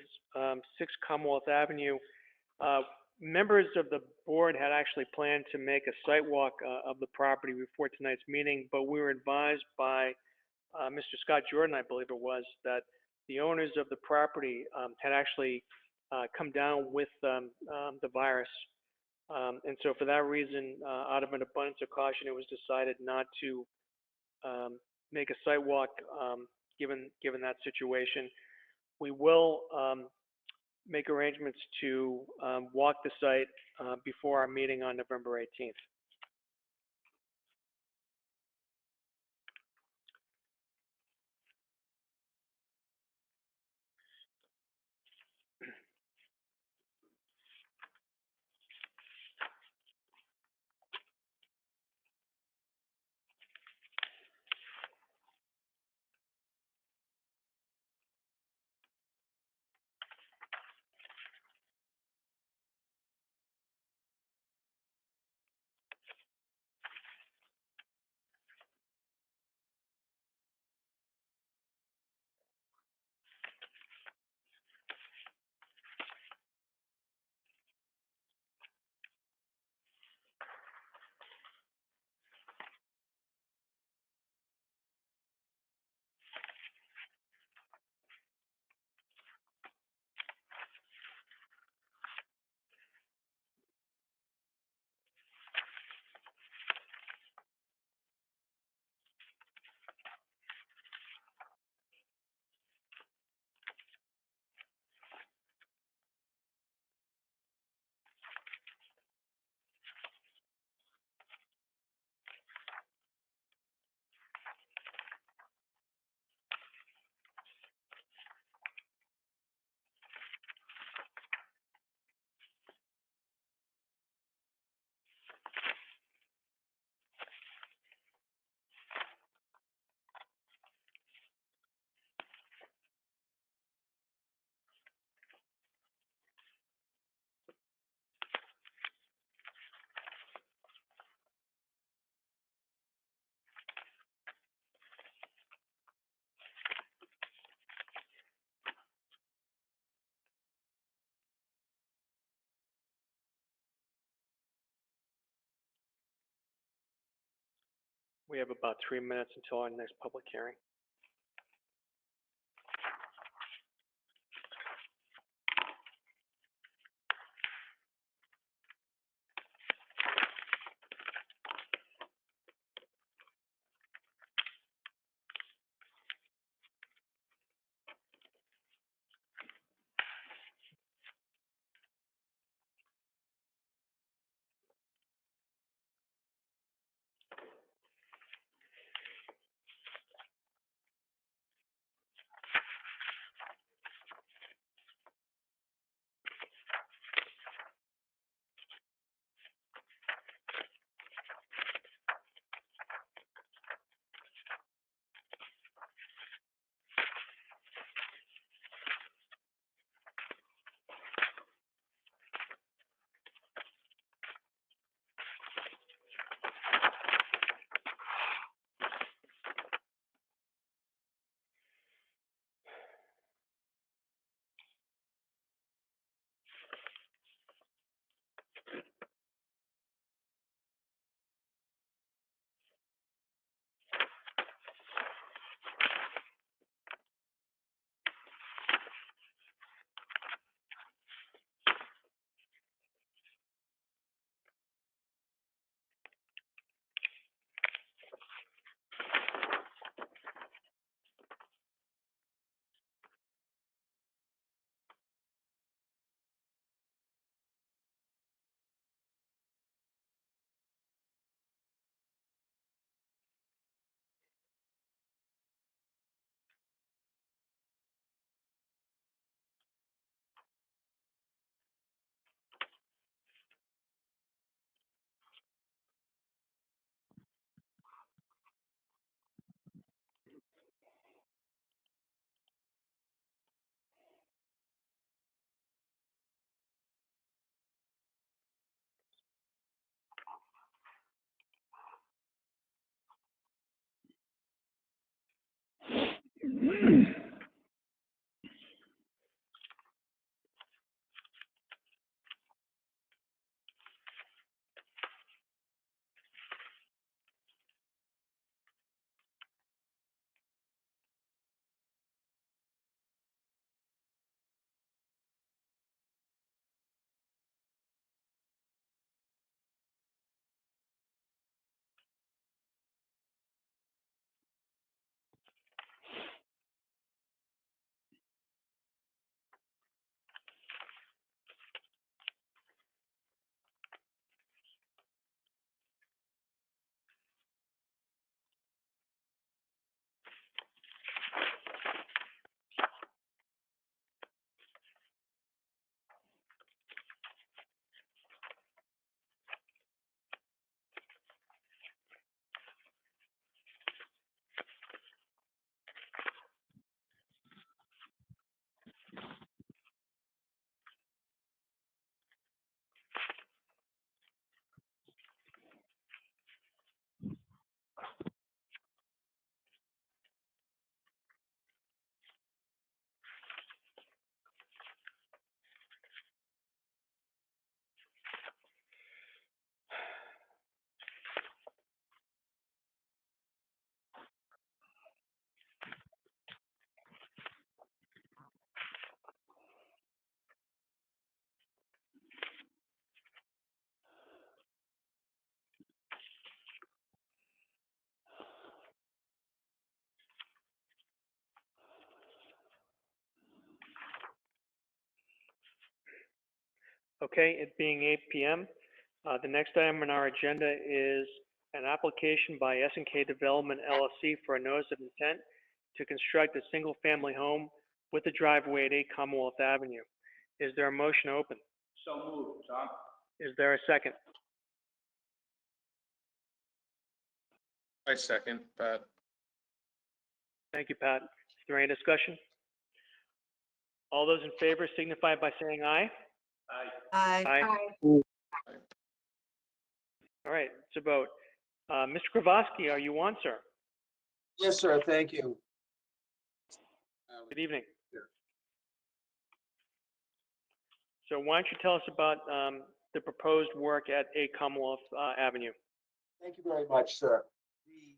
6 Commonwealth Avenue. Members of the board had actually planned to make a site walk of the property before tonight's meeting, but we were advised by Mr. Scott Jordan, I believe it was, that the owners of the property had actually come down with the virus. And so for that reason, out of an abundance of caution, it was decided not to make a site walk given that situation. We will make arrangements to walk the site before our meeting on November 18th. We have about 3 minutes until our next public hearing. Okay, it being 8 p.m., the next item on our agenda is an application by S&K Development LLC for a notice of intent to construct a single-family home with a driveway at 8 Commonwealth Avenue. Is there a motion to open? So moved, Tom. Is there a second? I second, Pat. Thank you, Pat. Is there any discussion? All those in favor signify by saying aye. Aye. Aye. All right, it's a vote. Mr. Kravosky, are you on, sir? Yes, sir. Thank you. Good evening. So why don't you tell us about the proposed work at 8 Commonwealth Avenue? Thank you very much, sir. The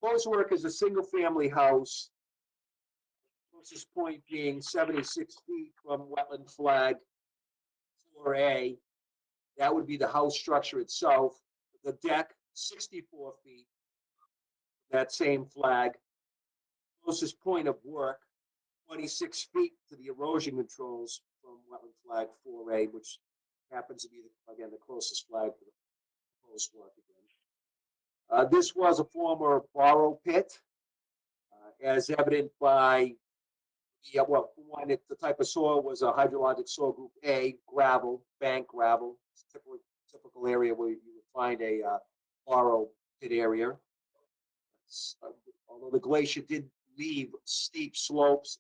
Proposed work is a single-family house. Closest point being 76 feet from wetland flag 4A. That would be the house structure itself. The deck, 64 feet. That same flag. Closest point of work, 26 feet to the erosion controls from wetland flag 4A, which happens to be, again, the closest flag to the proposed work again. This was a former borrow pit, as evident by well, one, the type of soil was a hydrologic soil group A, gravel, bank gravel. It's a typical area where you would find a borrow pit area. Although the glacier did leave steep slopes,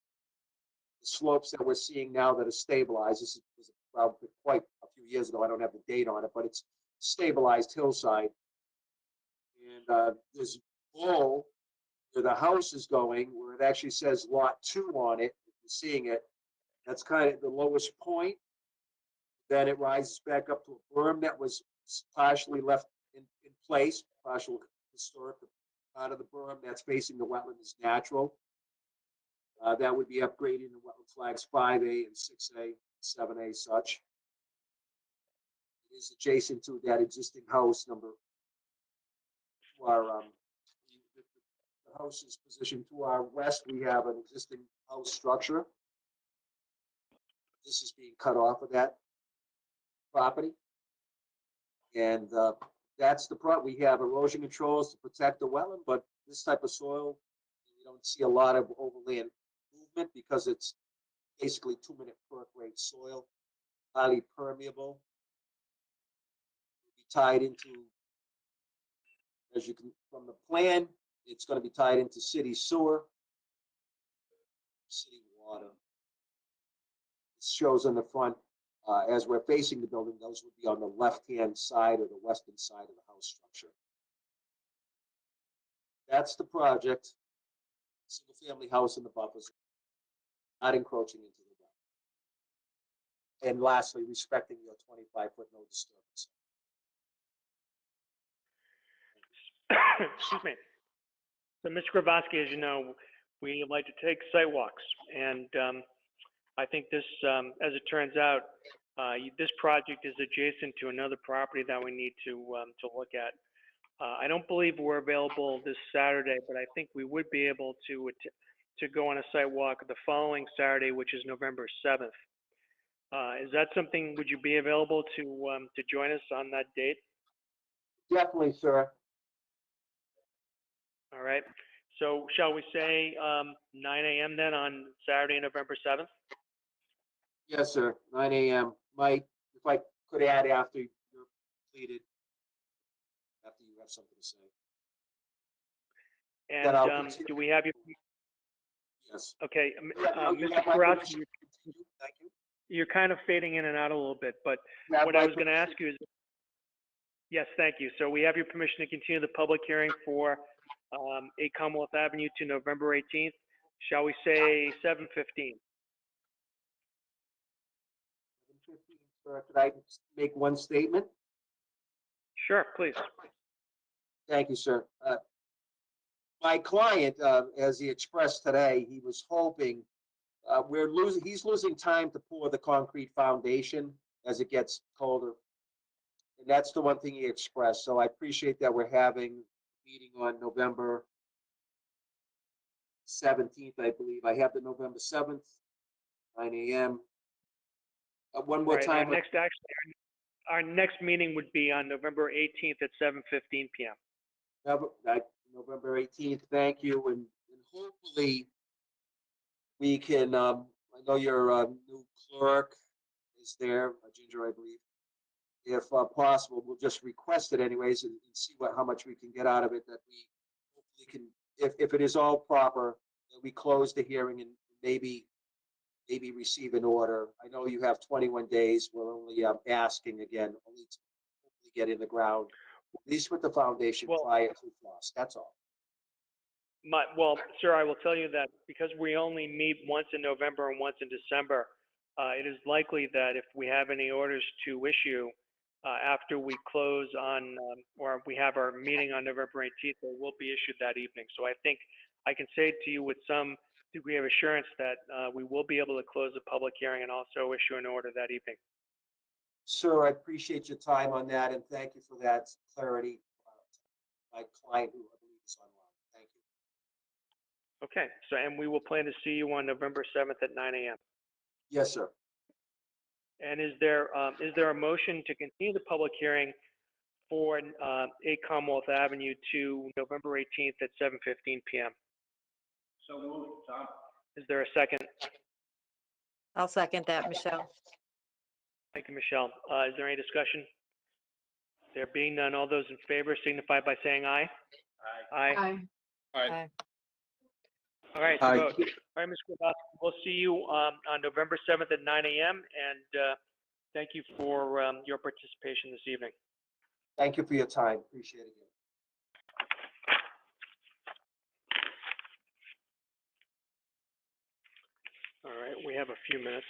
the slopes that we're seeing now that are stabilized. This was around quite a few years ago. I don't have the date on it, but it's stabilized hillside. And there's bowl where the house is going, where it actually says lot 2 on it. If you're seeing it, that's kind of the lowest point. Then it rises back up to a berm that was partially left in place, partial historic part of the berm that's facing the wetland is natural. That would be upgrading the wetland flags 5A and 6A, 7A such. It is adjacent to that existing house number. The house is positioned to our west. We have an existing house structure. This is being cut off of that property. And that's the problem. We have erosion controls to protect the wetland, but this type of soil, you don't see a lot of overland movement because it's basically 2-minute perk rate soil, highly permeable. Be tied into, as you can, from the plan, it's going to be tied into city sewer, city water. It shows on the front, as we're facing the building, those would be on the left-hand side or the western side of the house structure. That's the project. Single-family house in the buffer zone, not encroaching into the wetland. And lastly, respecting your 25-foot no disturbance. Excuse me. So, Mr. Grabowski, as you know, we like to take site walks, and I think this, as it turns out, this project is adjacent to another property that we need to look at. I don't believe we're available this Saturday, but I think we would be able to go on a site walk the following Saturday, which is November 7th. Is that something? Would you be available to join us on that date? Definitely, sir. All right. So shall we say 9 a.m. then on Saturday, November 7th? Yes, sir. 9 a.m. Mike, if I could add after you're completed, after you have something to say. And do we have your? Yes. Okay, You Mr. have my Karowski, permission to continue. Thank you. you're kind of fading in and out a little bit, but You have what my I was going to permission. ask you is, yes, thank you. So we have your permission to continue the public hearing for 8 Commonwealth Avenue to November 18th. Shall we say 7:15? Sir, could I make one statement? Sure, please. Thank you, sir. My client, as he expressed today, he was hoping, he's losing time to pour the concrete foundation as it gets colder. And that's the one thing he expressed. So I appreciate that we're having a meeting on November 17th, I believe. I have the November 7th, 9 a.m. One more Right, time. our next meeting would be on November 18th at 7:15 p.m. November 18th, thank you. And hopefully we can, I know your new clerk is there, Ginger, I believe. If possible, we'll just request it anyways and see how much we can get out of it, that we hopefully can, if it is all proper, that we close the hearing and maybe receive an order. I know you have 21 days. We're only asking again, only to hopefully get in the ground, at least with the foundation prior to frost. That's all. Well, sir, I will tell you that because we only meet once in November and once in December, it is likely that if we have any orders to issue, after we close on, or we have our meeting on November 18th, or will be issued that evening. So I think I can say to you with some degree of assurance that we will be able to close the public hearing and also issue an order that evening. Sir, I appreciate your time on that, and thank you for that clarity. My client, who I believe is online. Thank you. Okay, so, and we will plan to see you on November 7th at 9 a.m. Yes, sir. And is there a motion to continue the public hearing for 8 Commonwealth Avenue to November 18th at 7:15 p.m.? So moved, Tom. Is there a second? I'll second that, Michelle. Thank you, Michelle. Is there any discussion? There being none, all those in favor signify by saying aye. Aye. Aye. Aye. All right, Aye. vote. All right, Ms. Grabowski, we'll see you on November 7th at 9 a.m. And thank you for your participation this evening. Thank you for your time. Appreciate it. All right, we have a few minutes.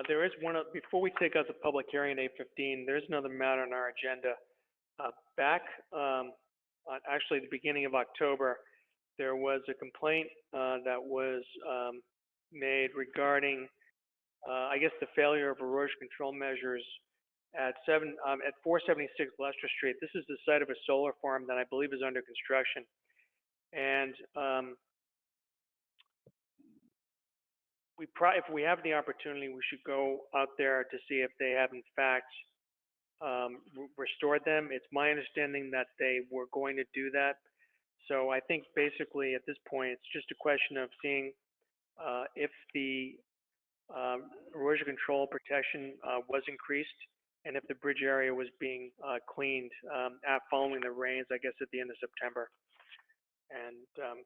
There is one, before we take out the public hearing at 8:15, there's another matter on our agenda. Back on actually the beginning of October, there was a complaint that was made regarding, I guess, the failure of erosion control measures at 476 Leicester Street. This is the site of a solar farm that I believe is under construction. And if we have the opportunity, we should go out there to see if they have in fact restored them. It's my understanding that they were going to do that. So I think basically at this point, it's just a question of seeing if the erosion control protection was increased and if the bridge area was being cleaned following the rains, I guess, at the end of September. And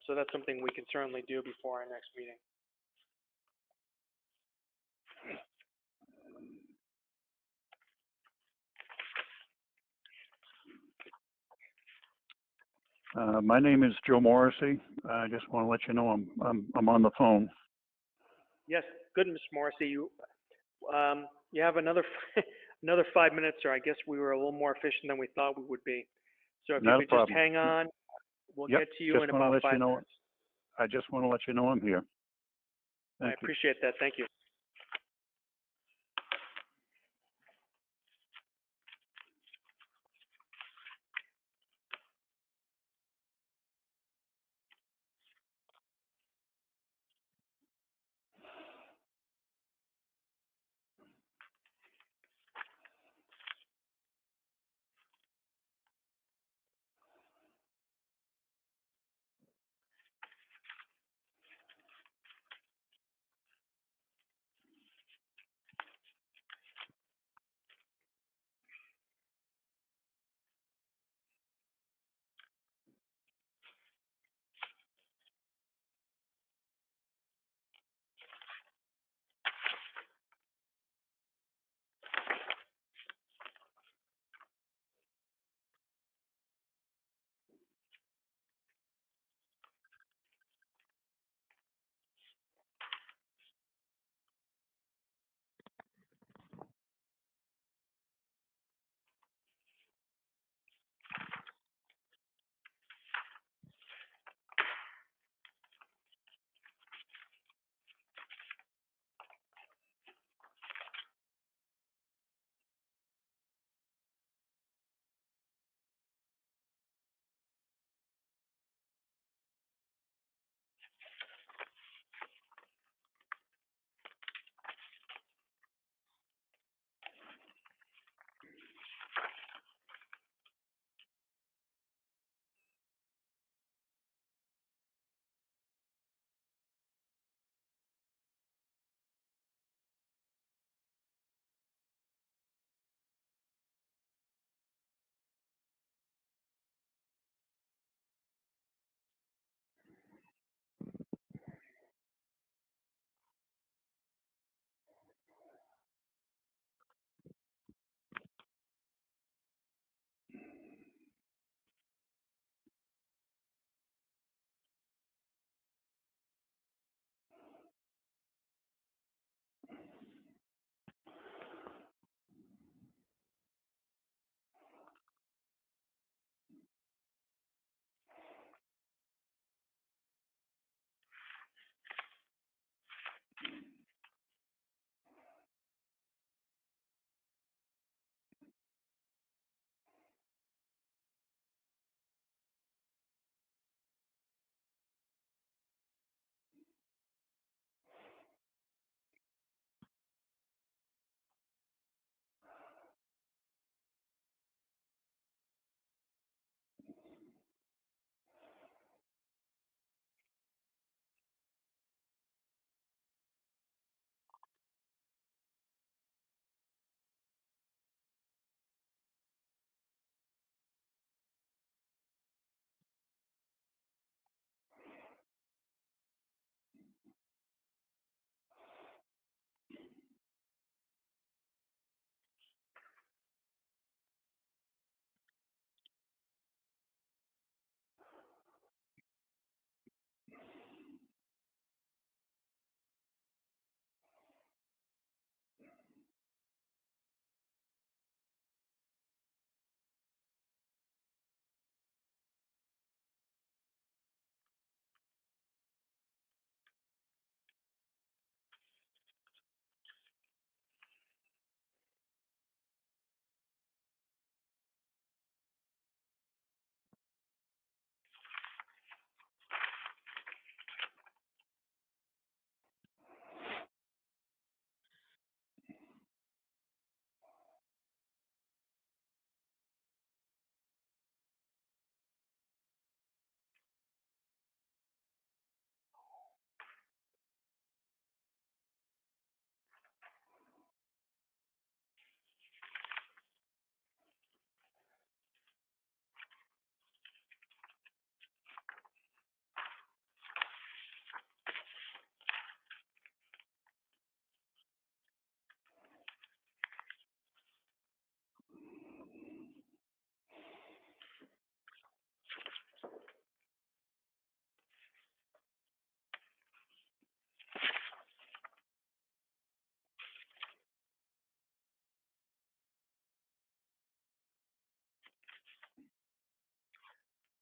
so that's something we can certainly do before our next meeting. My name is Joe Morrissey. I just want to let you know I'm on the phone. Yes, good, Ms. Morrissey. You have another another 5 minutes, or I guess we were a little more efficient than we thought we would be. So if you could just hang on, we'll get to you in about 5 minutes. I just want to let you know I'm here. I appreciate that. Thank you.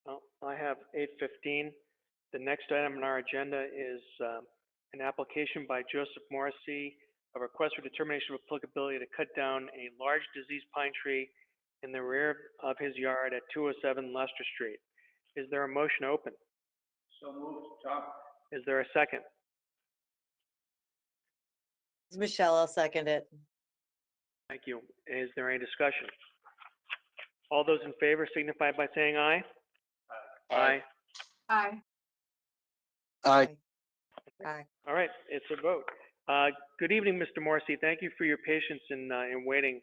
Well, I have 8:15. The next item on our agenda is an application by Joseph Morrissey, a request for determination of applicability to cut down a large diseased pine tree in the rear of his yard at 207 Leicester Street. Is there a motion open? So moved, Tom. Is there a second? It's Michelle, I'll second it. Thank you. Is there any discussion? All those in favor signify by saying aye. Aye. Aye. Aye. Aye. All right, it's a vote. Good evening, Mr. Morrissey. Thank you for your patience in waiting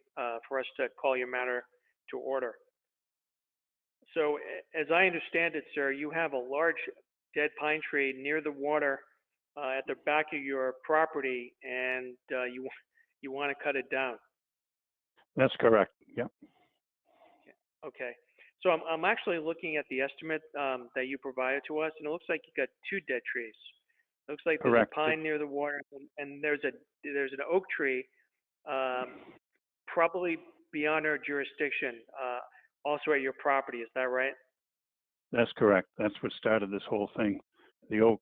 for us to call your matter to order. So as I understand it, sir, you have a large dead pine tree near the water at the back of your property, and you want to cut it down. That's correct. Yep. Okay. So I'm actually looking at the estimate that you provided to us, and it looks like you got 2 dead trees. It looks like there's Correct. a pine near the water, and there's an oak tree, probably beyond our jurisdiction, also at your property. Is that right? That's correct. That's what started this whole thing. The oak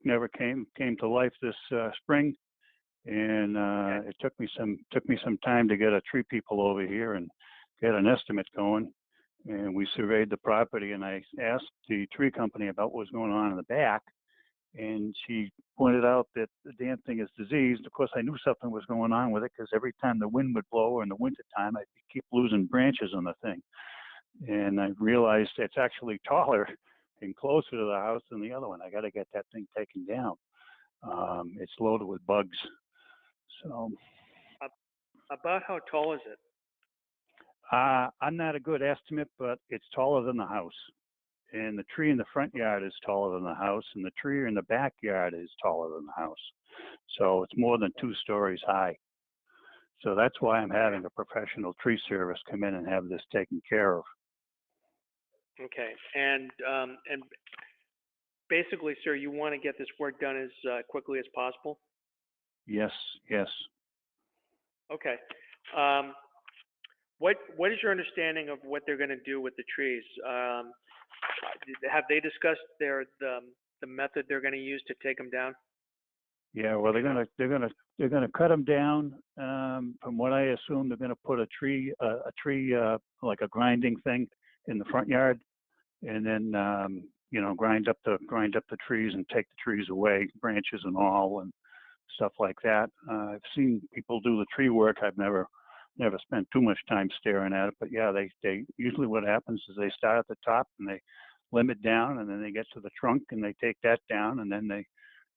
never came to life this spring, and it took me some time to get a tree people over here and get an estimate going. And we surveyed the property, and I asked the tree company about what was going on in the back, and she pointed out that the damn thing is diseased. Of course, I knew something was going on with it because every time the wind would blow or in the wintertime, I'd keep losing branches on the thing. And I realized it's actually taller and closer to the house than the other one. I got to get that thing taken down. It's loaded with bugs. So. About how tall is it? I'm not a good estimate, but it's taller than the house. And the tree in the front yard is taller than the house, and the tree in the backyard is taller than the house. So it's more than 2 stories high. So that's why I'm having a professional tree service come in and have this taken care of. Okay. And basically, sir, you want to get this work done as quickly as possible? Yes, yes. Okay. What is your understanding of what they're going to do with the trees? Have they discussed the method they're going to use to take them down? Yeah, well, they're gonna cut them down. From what I assume, they're gonna put a tree like a grinding thing in the front yard, and then grind up the trees and take the trees away, branches and all, and stuff like that. I've seen people do the tree work. I've never spent too much time staring at it, but yeah, they usually what happens is they start at the top and they limb it down, and then they get to the trunk and they take that down, and then they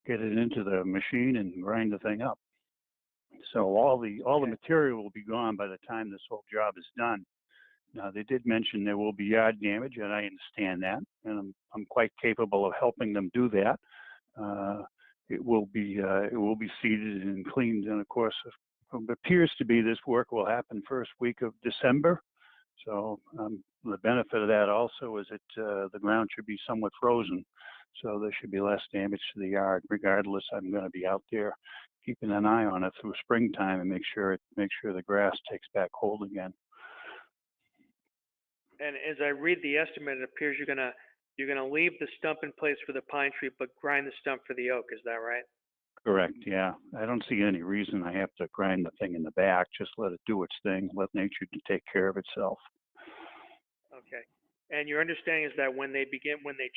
get it into the machine and grind the thing up. So all the material will be gone by the time this whole job is done. Now, they did mention there will be yard damage, and I understand that, and I'm quite capable of helping them do that. It will be seeded and cleaned, and of course, it appears to be this work will happen first week of December. So the benefit of that also is that the ground should be somewhat frozen, so there should be less damage to the yard. Regardless, I'm going to be out there keeping an eye on it through springtime and make sure the grass takes back hold again. And as I read the estimate, it appears you're gonna leave the stump in place for the pine tree, but grind the stump for the oak. Is that right? Correct. Yeah, I don't see any reason I have to grind the thing in the back. Just let it do its thing. Let nature take care of itself. Okay. And your understanding is that when they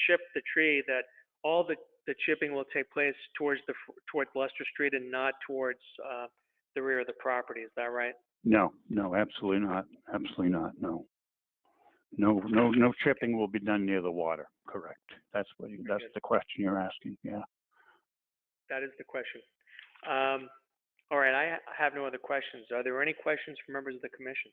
chip the tree, that all the chipping will take place towards Leicester Street and not towards the rear of the property. Is that right? No, absolutely not. Absolutely not. No chipping will be done near the water. Correct. That's the question you're asking. Yeah. That is the question. All right. I have no other questions. Are there any questions from members of the commission?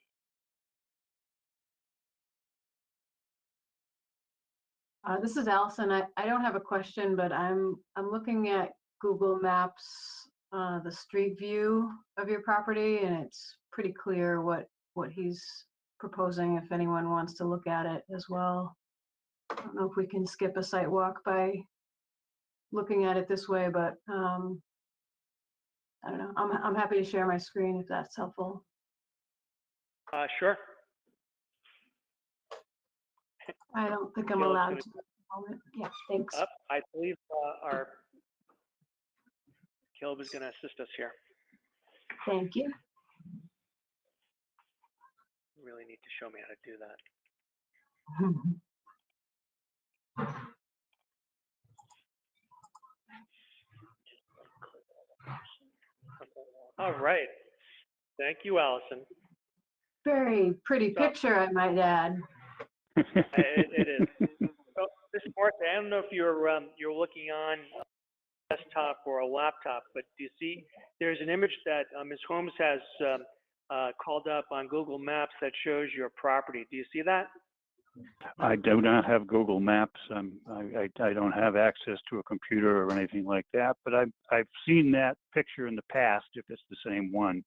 This is Allison. I don't have a question, but I'm looking at Google Maps, the street view of your property, and it's pretty clear what he's proposing if anyone wants to look at it as well. I don't know if we can skip a site walk by looking at it this way, but I don't know. I'm happy to share my screen if that's helpful. Sure. I don't think I'm Caleb's allowed gonna- to. at the moment. Yeah, thanks. Up, I believe our Caleb is going to assist us here. Thank you. You really need to show me how to do that. All right. Thank you, Allison. Very pretty picture, I might add. It is. So, Ms. Morse, I don't know if you're looking on a desktop or a laptop, but do you see there's an image that Ms. Holmes has called up on Google Maps that shows your property. Do you see that? I do not have Google Maps. I don't have access to a computer or anything like that, but I've seen that picture in the past, if it's the same one.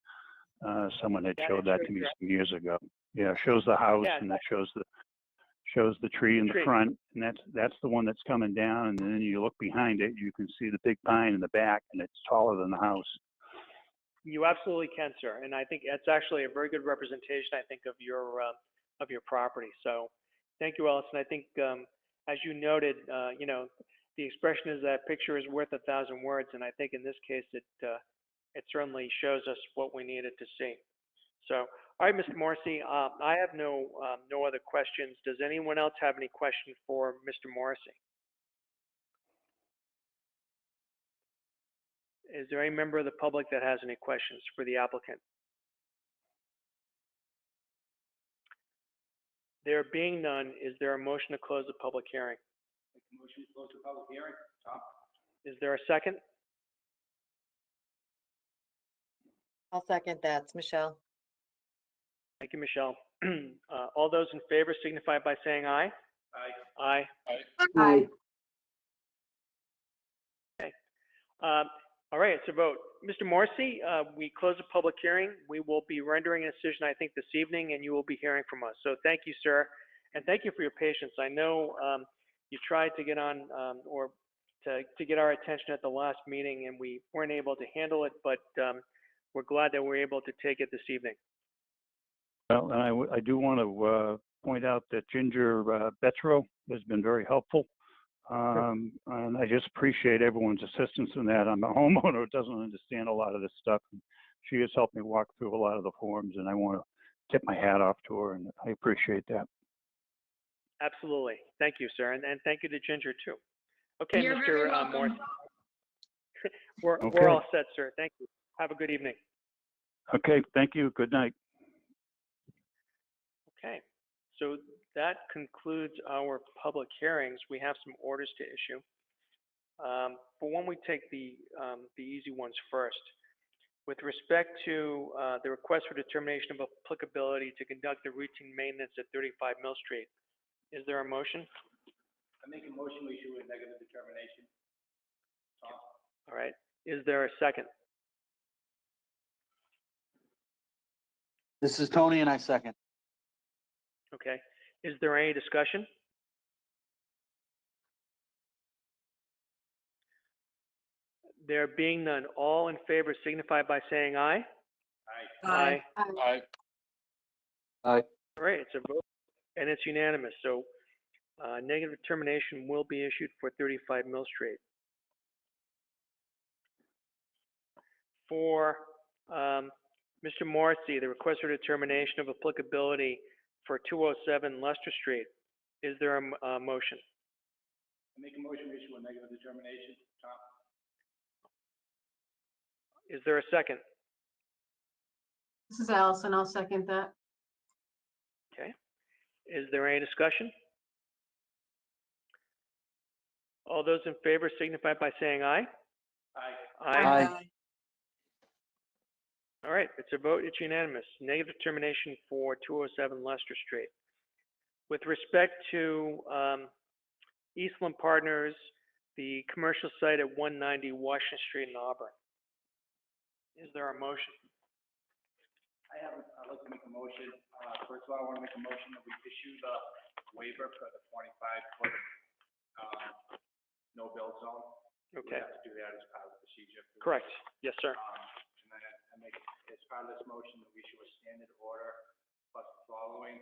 Someone had showed that to me some years ago. Yeah, it shows the house, Yeah, and that shows the tree in the front, and that's the one that's coming down, and then you look behind it, you can see the big pine in the back, and it's taller than the house. You absolutely can, sir. And I think it's actually a very good representation, I think, of your property. So thank you, Allison. I think, as you noted, the expression is that picture is worth 1,000 words. And I think in this case, it certainly shows us what we needed to see. So, all right, Mr. Morrissey, I have no other questions. Does anyone else have any questions for Mr. Morrissey? Is there any member of the public that has any questions for the applicant? There being none, is there a motion to close the public hearing? Make a motion to close the public hearing. Tom? Is there a second? I'll second that. It's Michelle. Thank you, Michelle. All those in favor signify by saying aye. Aye. Aye. Aye. Okay. All right, it's a vote. Mr. Morrissey, we close the public hearing. We will be rendering a decision, I think, this evening, and you will be hearing from us. So thank you, sir, and thank you for your patience. I know you tried to get on or to get our attention at the last meeting, and we weren't able to handle it, but we're glad that we're able to take it this evening. Well, and I do want to point out that Ginger Betro has been very helpful. And I just appreciate everyone's assistance in that. I'm a homeowner who doesn't understand a lot of this stuff. And she has helped me walk through a lot of the forms, and I want to tip my hat off to her, and I appreciate that. Absolutely. Thank you, sir. And thank you to Ginger, too. Okay, You're very Mr. welcome. Morrissey. We're Okay. all set, sir. Thank you. Have a good evening. Okay, thank you. Good night. Okay, so that concludes our public hearings. We have some orders to issue. But when we take the easy ones first, with respect to the request for determination of applicability to conduct the routine maintenance at 35 Mill Street, is there a motion? I make a motion we issue a negative determination. Tom? All right, is there a second? This is Tony, and I second. Okay, is there any discussion? There being none, all in favor signify by saying aye. Aye. Aye. Aye. Aye. All right, it's a vote, and it's unanimous. So negative determination will be issued for 35 Mill Street. For Mr. Morrissey, the request for determination of applicability for 207 Leicester Street. Is there a motion? I make a motion we issue a negative determination. Tom? Is there a second? This is Allison. I'll second that. Okay. Is there any discussion? All those in favor signify by saying aye. Aye. Aye. All right, it's a vote, it's unanimous. Negative determination for 207 Leicester Street. With respect to Eastland Partners, the commercial site at 190 Washington Street in Auburn. Is there a motion? I'd like to make a motion. First of all, I want to make a motion that we issue the waiver for the 25-foot no-build zone. Okay. We have to do that as part of the procedure. Correct. Yes, sir. And then I make, as part of this motion, that we issue a standard order plus the following,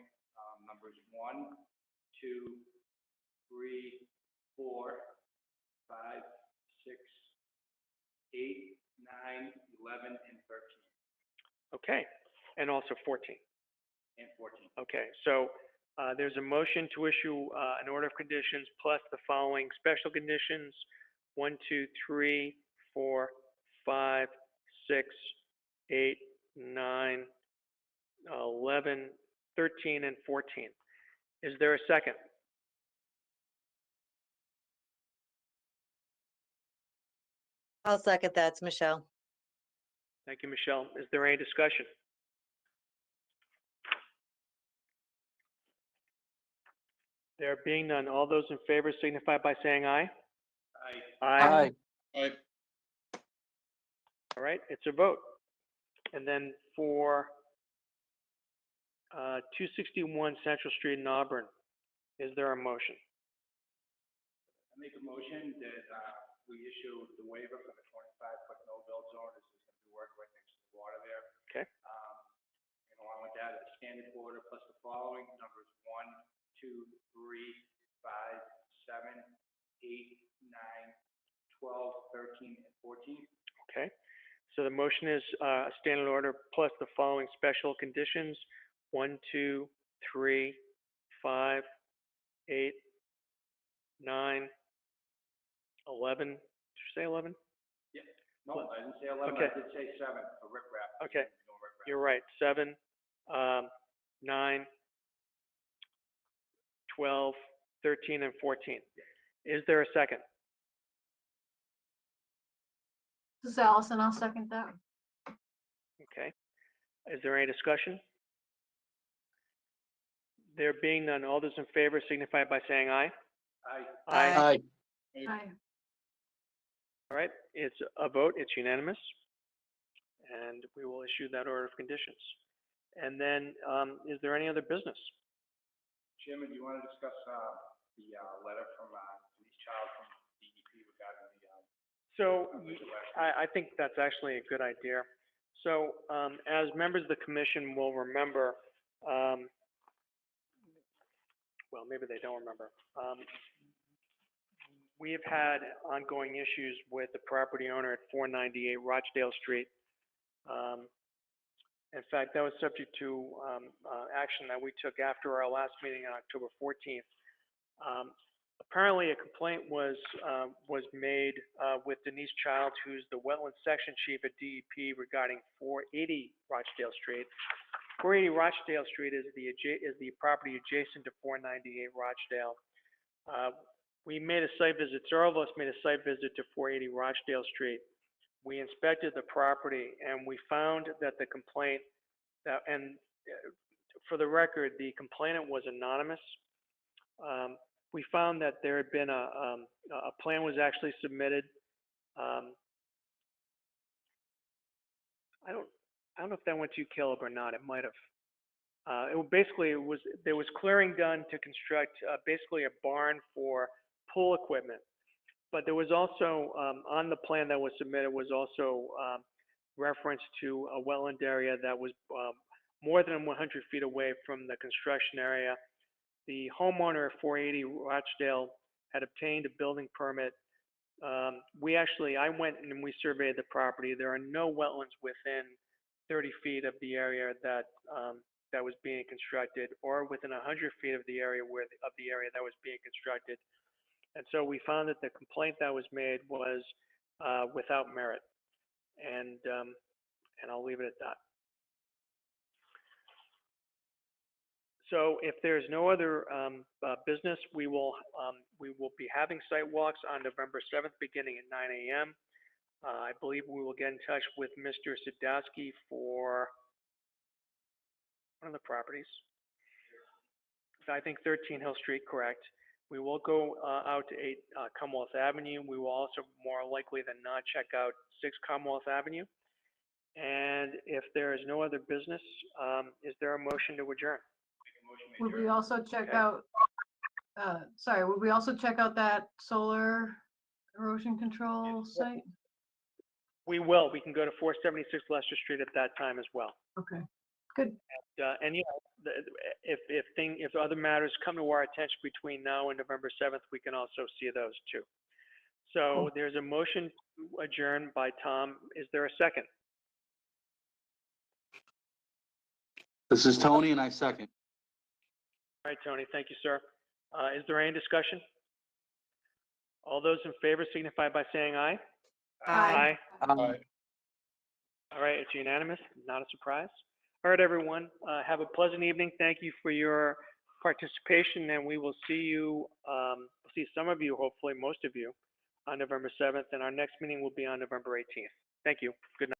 numbers 1, 2, 3, 4, 5, 6, 8, 9, 11, and 13, Okay, and also 14. and 14. Okay, so there's a motion to issue an order of conditions plus the following special conditions: 1, 2, 3, 4, 5, 6, 8, 9, 11, 13, and 14. Is there a second? I'll second that. It's Michelle. Thank you, Michelle. Is there any discussion? There being none, all those in favor signify by saying aye. Aye. Aye. All right, it's a vote. And then for 261 Central Street in Auburn, is there a motion? I make a motion that we issue the waiver for the 25-foot no-build zone. This is going to be working right next to the water there. Okay. And along with that, a standard order plus the following numbers: 1, 2, 3, 5, 7, 8, 9, 12, 13, and 14. Okay. So the motion is a standard order plus the following special conditions: 1, 2, 3, 5, 8, 9, 11. Did you say 11? Yeah. No, I didn't say 11. Okay. I did say 7 for riprap. Okay. You're right. 7, 9, 12, 13, and 14. Is there a second? This is Allison. I'll second that. Okay. Is there any discussion? There being none, all those in favor signify by saying aye. Aye. Aye. All right, it's a vote, it's unanimous, and we will issue that order of conditions. And then, is there any other business? Chairman, do you want to discuss the letter from Denise Child from DEP regarding the So I think that's actually a good idea. So as members of the commission will remember, well, maybe they don't remember, we have had ongoing issues with the property owner at 498 Rochdale Street. In fact, that was subject to action that we took after our last meeting on October 14th. Apparently, a complaint was made with Denise Childs, who's the wetland section chief at DEP, regarding 480 Rochdale Street. 480 Rochdale Street is the property adjacent to 498 Rochdale. We made a site visit. Several of us made a site visit to 480 Rochdale Street. We inspected the property, and we found that the complaint, for the record, the complainant was anonymous. We found that there had been a plan was actually submitted. I don't know if that went to Caleb or not. It might have. There was clearing done to construct basically a barn for pool equipment. But there was also, on the plan that was submitted, was also reference to a wetland area that was more than 100 feet away from the construction area. The homeowner at 480 Rochdale had obtained a building permit. I went and we surveyed the property. There are no wetlands within 30 feet of the area that was being constructed, or within 100 feet of the area that was being constructed. And so we found that the complaint that was made was without merit, and I'll leave it at that. So if there's no other business, we will be having site walks on November 7th, beginning at 9 a.m. I believe we will get in touch with Mr. Sadowski for one of the properties. I think 13 Hill Street, correct. We will go out to 8 Commonwealth Avenue. We will also more likely than not check out 6 Commonwealth Avenue. And if there is no other business, is there a motion to adjourn? Would we also check out, would we also check out that solar erosion control site? We will. We can go to 476 Leicester Street at that time as well. Okay. Good. And, if other matters come to our attention between now and November 7th, we can also see those too. So Cool. there's a motion to adjourn by Tom. Is there a second? This is Tony, and I second. All right, Tony, thank you, sir. Is there any discussion? All those in favor signify by saying aye. Aye. All right, it's unanimous, not a surprise. All right, everyone, have a pleasant evening. Thank you for your participation, and we will see you, see some of you, hopefully most of you, on November 7th, and our next meeting will be on November 18th. Thank you. Good night.